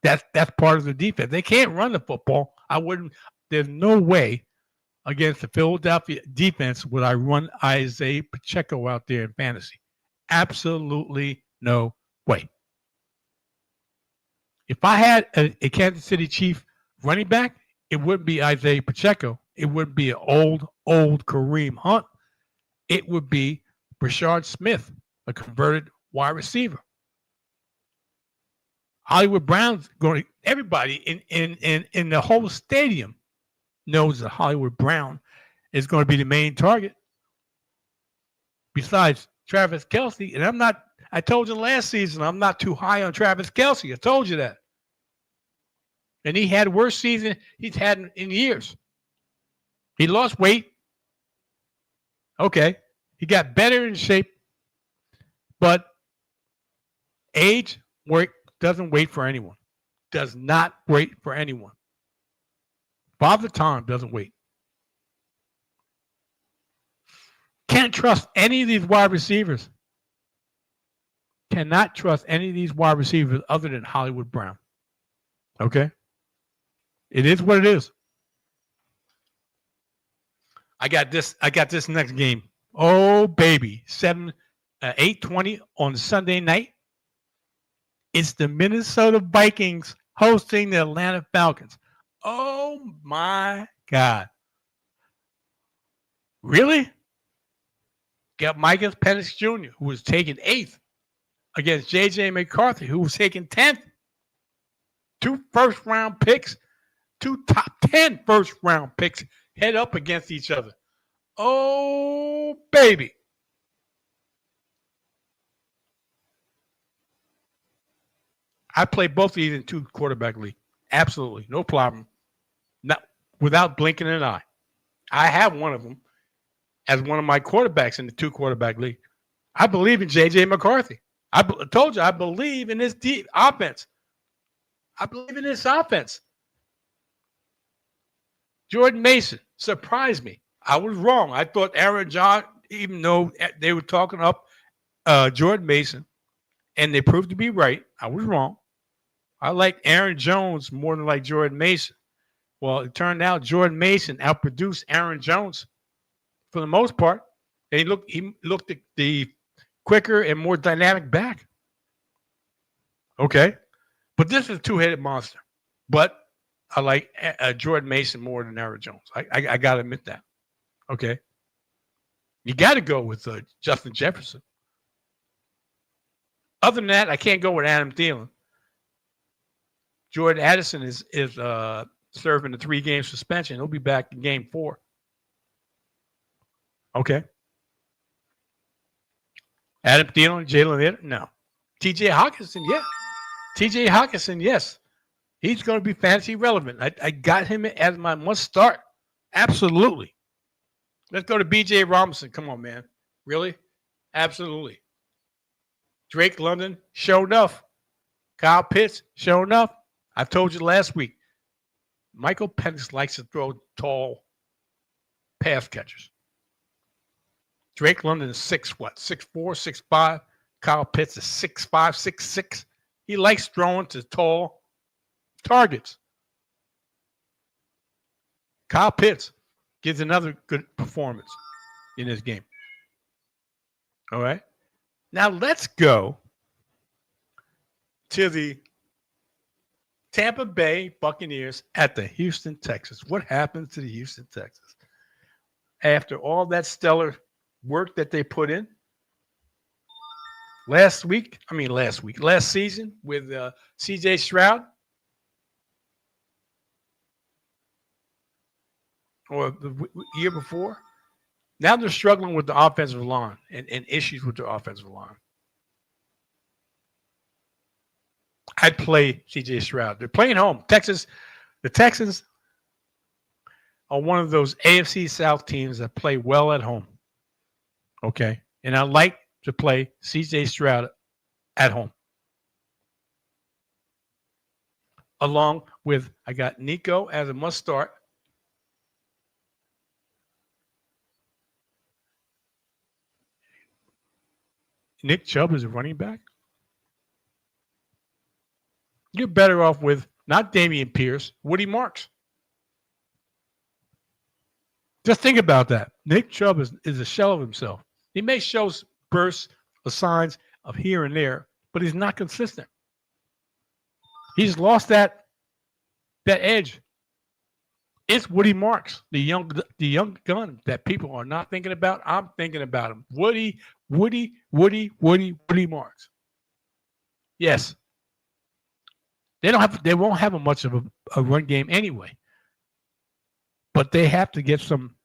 Speaker 1: That's part of the defense. They can't run the football. There's no way against the Philadelphia defense would I run Isaiah Pacheco out there in fantasy. Absolutely no way. If I had a Kansas City Chief running back, it wouldn't be Isaiah Pacheco. It wouldn't be an old Kareem Hunt. It would be Rashard Smith, a converted wide receiver. Hollywood Brown's going to, everybody in the whole stadium knows that Hollywood Brown is going to be the main target. Besides Travis Kelce, and I told you last season, I'm not too high on Travis Kelce. I told you that. And he had worst season he's had in years. He lost weight. Okay. He got better in shape. But age doesn't wait for anyone. Does not wait for anyone. Father Time doesn't wait. Can't trust any of these wide receivers. Cannot trust any of these wide receivers other than Hollywood Brown. Okay? It is what it is. I got this next game. Oh, baby. 8:20 on Sunday night. It's the Minnesota Vikings hosting the Atlanta Falcons. Oh, my God. Really? Got Michael Penix Jr., who was taken 8th, against J.J. McCarthy, who was taken 10th. 2 first-round picks, 2 top 10 first-round picks head up against each other. Oh, baby. I play both of these in 2 quarterback league. Absolutely. No problem. Not without blinking an eye. I have one of them as one of my quarterbacks in the 2 quarterback league. I believe in J.J. McCarthy. I told you I believe in this deep offense. I believe in this offense. Jordan Mason surprised me. I was wrong. I thought Aaron John, even though they were talking up Jordan Mason, and they proved to be right, I was wrong. I liked Aaron Jones more than like Jordan Mason. Well, it turned out Jordan Mason outproduced Aaron Jones for the most part. And he looked at the quicker and more dynamic back. Okay. But this is a 2-headed monster. But I like Jordan Mason more than Aaron Jones. I got to admit that. Okay. You got to go with Justin Jefferson. Other than that, I can't go with Adam Thielen. Jordan Addison is serving a 3-game suspension. He'll be back in game 4. Okay. Adam Thielen, Jalen, no. T.J. Hawkinson, yeah. T.J. Hawkinson, yes. He's going to be fantasy relevant. I got him as my must start. Absolutely. Let's go to B.J. Robinson. Come on, man. Really? Absolutely. Drake London, show enough. Kyle Pitts, show enough. I told you last week, Michael Penix likes to throw tall pass catchers. Drake London is 6'4", 6'5". Kyle Pitts is 6'5", 6'6". He likes throwing to tall targets. Kyle Pitts gives another good performance in this game. All right. Now let's go to the Tampa Bay Buccaneers at the Houston Texans. What happens to the Houston Texans? After all that stellar work that they put in last season with C.J. Stroud, or the year before, now they're struggling with the offensive line and issues with the offensive line. I'd play C.J. Stroud. They're playing home. The Texans are one of those AFC South teams that play well at home. Okay. And I like to play C.J. Stroud at home. Along with, I got Nico as a must start. Nick Chubb is a running back. You're better off with not Dameon Pierce, Woody Marks. Just think about that. Nick Chubb is a shell of himself. He may show bursts or signs of here and there, but he's not consistent. He's lost that edge. It's Woody Marks, the young gun that people are not thinking about. I'm thinking about him. Woody Marks. Yes. They won't have much of a run game anyway. But they have to get some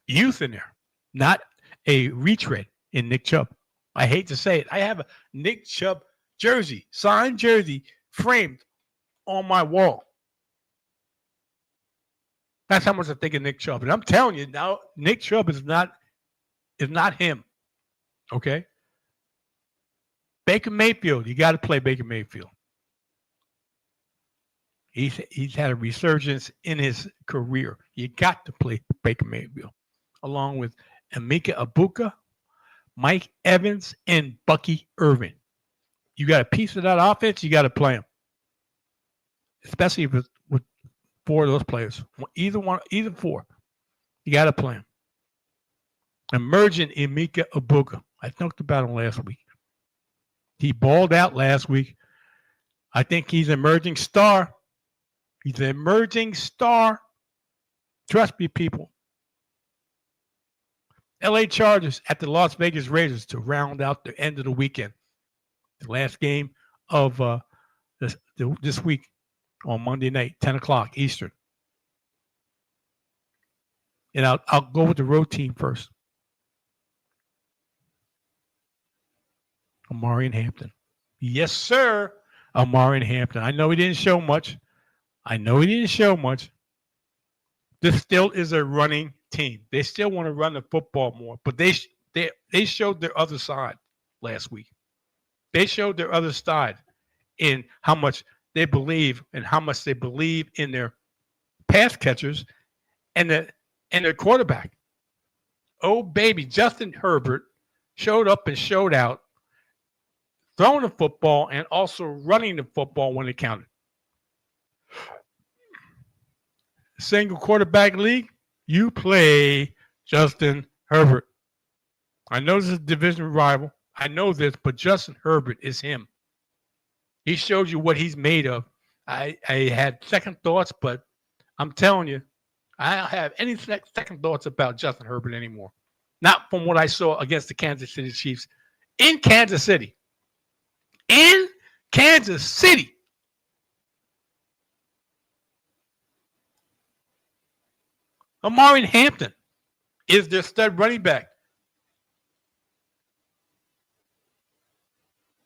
Speaker 1: youth in there, not a retread in Nick Chubb. I hate to say it. I have a Nick Chubb jersey, signed jersey, framed on my wall. That's how much I think of Nick Chubb. And I'm telling you now, Nick Chubb is not him. Okay? Baker Mayfield, you got to play Baker Mayfield. He's had a resurgence in his career. You got to play Baker Mayfield, along with Emeka Egbuka, Mike Evans, and Bucky Irvin. You got a piece of that offense, you got to play him. Especially with four of those players. Either four. You got to play him. Emerging Emeka Egbuka. I talked about him last week. He balled out last week. I think he's an emerging star. He's an emerging star. Trust me, people. LA Chargers at the Las Vegas Raiders to round out the end of the weekend. The last game of this week on Monday night, 10 o'clock Eastern. And I'll go with the road team first. Omarion Hampton. Yes, sir. Omarion Hampton. I know he didn't show much. This still is a running team. They still want to run the football more, but they showed their other side last week. They showed their other side in how much they believe and how much they believe in their pass catchers and their quarterback. Oh, baby, Justin Herbert showed up and showed out, throwing the football and also running the football when it counted. Single quarterback league, you play Justin Herbert. I know this is a division rival. I know this, but Justin Herbert is him. He showed you what he's made of. I had second thoughts, but I'm telling you, I don't have any second thoughts about Justin Herbert anymore. Not from what I saw against the Kansas City Chiefs in Kansas City. In Kansas City. Omarion Hampton is their stud running back.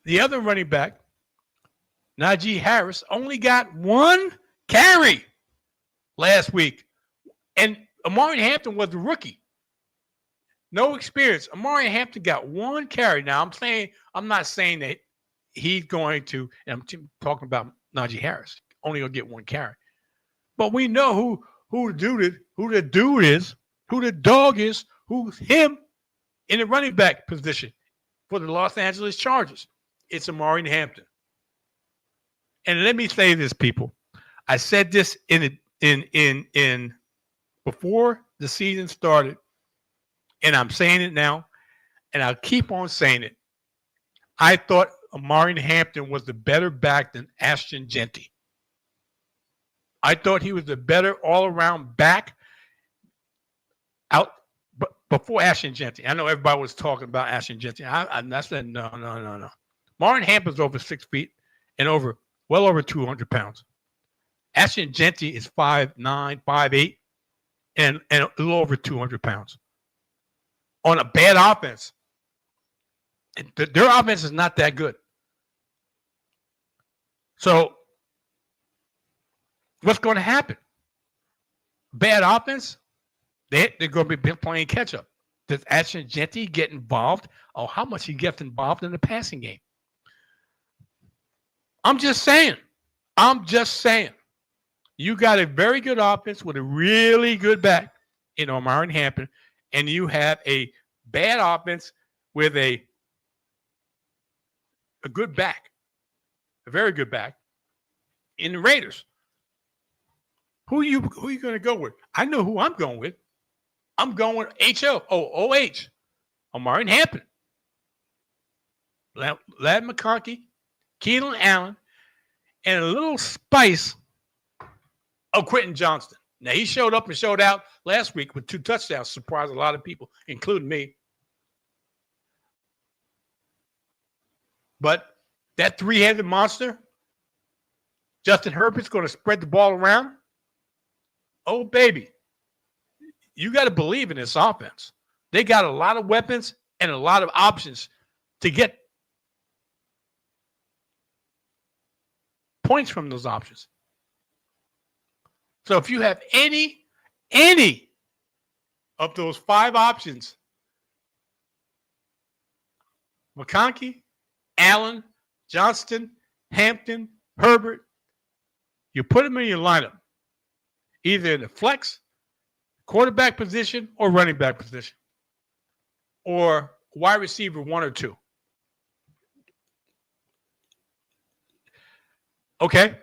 Speaker 1: The other running back, Najee Harris, only got one carry last week. And Omarion Hampton was the rookie. No experience. Omarion Hampton got one carry. Now, I'm not saying that he's going to, and I'm talking about Najee Harris, only going to get one carry. But we know who the dude is, who the dog is, who's him in the running back position for the Los Angeles Chargers. It's Amari Hampton. And let me say this, people. I said this in before the season started, and I'm saying it now, and I'll keep on saying it. I thought Amari Hampton was the better back than Ashton Jeanty. I thought he was the better all-around back out before Ashton Jeanty. I know everybody was talking about Ashton Jeanty. I said, no. Amari Hampton's over 6 feet and well over 200 pounds. Ashton Jeanty is 5'9", 5'8", and a little over 200 pounds. On a bad offense. Their offense is not that good. So, what's going to happen? Bad offense, they're going to be playing catch-up. Does Ashton Jeanty get involved? Oh, how much he gets involved in the passing game? I'm just saying. You got a very good offense with a really good back in Amari Hampton, and you have a bad offense with a good back, a very good back in the Raiders. Who are you going to go with? I know who I'm going with. I'm going with OH, Amari Hampton. Ladd McConkey, Keenan Allen, and a little spice of Quentin Johnston. Now, he showed up and showed out last week with 2 touchdowns, surprised a lot of people, including me. But that 3-headed monster, Justin Herbert's going to spread the ball around. Oh, baby. You got to believe in this offense. They got a lot of weapons and a lot of options to get points from those options. So if you have any of those 5 options, McConkey, Allen, Johnston, Hampton, Herbert, you put them in your lineup, either in the flex, quarterback position, or running back position, or wide receiver 1 or 2. Okay?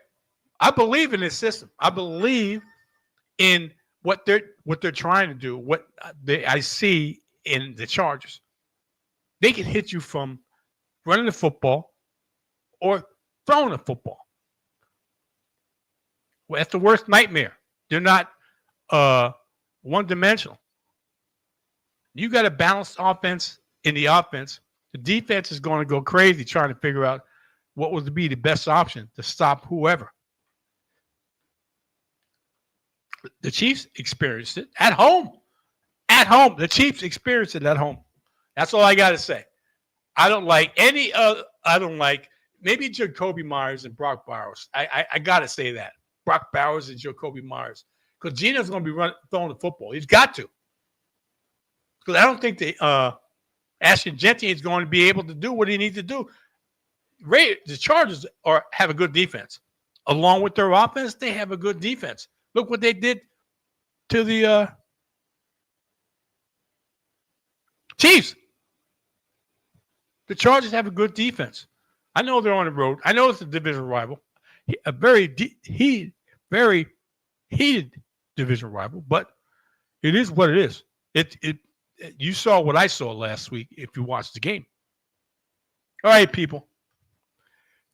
Speaker 1: I believe in this system. I believe in what they're trying to do, what I see in the Chargers. They can hit you from running the football or throwing the football. Well, that's the worst nightmare. They're not one-dimensional. You got a balanced offense in the offense. The defense is going to go crazy trying to figure out what would be the best option to stop whoever. The Chiefs experienced it at home. At home. The Chiefs experienced it at home. That's all I got to say. I don't like any other. I don't like maybe Jacoby Myers and Brock Bowers. I got to say that. Brock Bowers and Jacoby Myers. Because Gino's going to be throwing the football. He's got to. Because I don't think Ashton Jeanty is going to be able to do what he needs to do. The Chargers have a good defense. Along with their offense, they have a good defense. Look what they did to the Chiefs. The Chargers have a good defense. I know they're on the road. I know it's a division rival. A very heated division rival, but it is what it is. You saw what I saw last week if you watched the game. All right, people.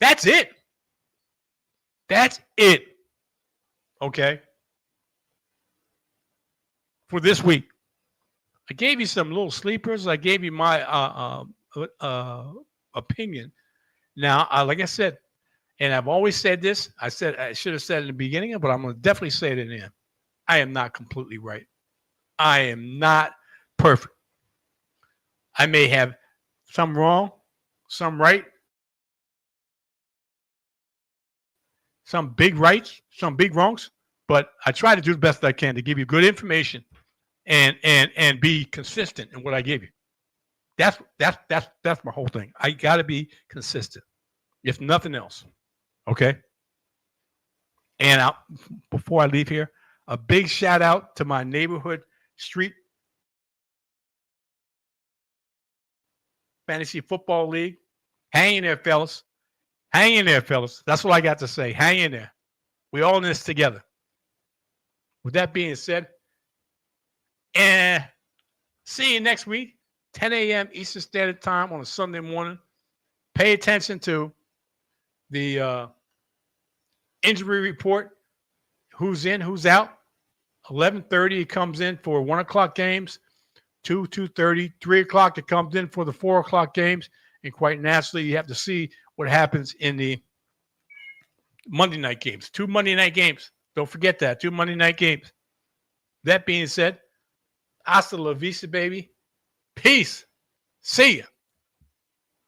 Speaker 1: That's it. That's it. Okay. For this week. I gave you some little sleepers. I gave you my opinion. Now, like I said, and I've always said this. I should have said it in the beginning, but I'm going to definitely say it in the end. I am not completely right. I am not perfect. I may have some wrong, some right, some big rights, some big wrongs, but I try to do the best I can to give you good information and be consistent in what I give you. That's my whole thing. I got to be consistent, if nothing else. Okay. And before I leave here, A big shout out to my neighborhood street fantasy football league. Hang in there, fellas. Hang in there, fellas. That's what I got to say. Hang in there. We all in this together. With that being said, and see you next week, 10 a.m. Eastern Standard Time on a Sunday morning. Pay attention to the injury report. Who's in, who's out. 11:30 it comes in for 1 o'clock games. 2:30, 3 o'clock it comes in for the 4 o'clock games. And quite naturally, you have to see what happens in the Monday night games. 2 Monday night games. Don't forget that. 2 Monday night games. That being said, hasta la vista, baby. Peace. See ya.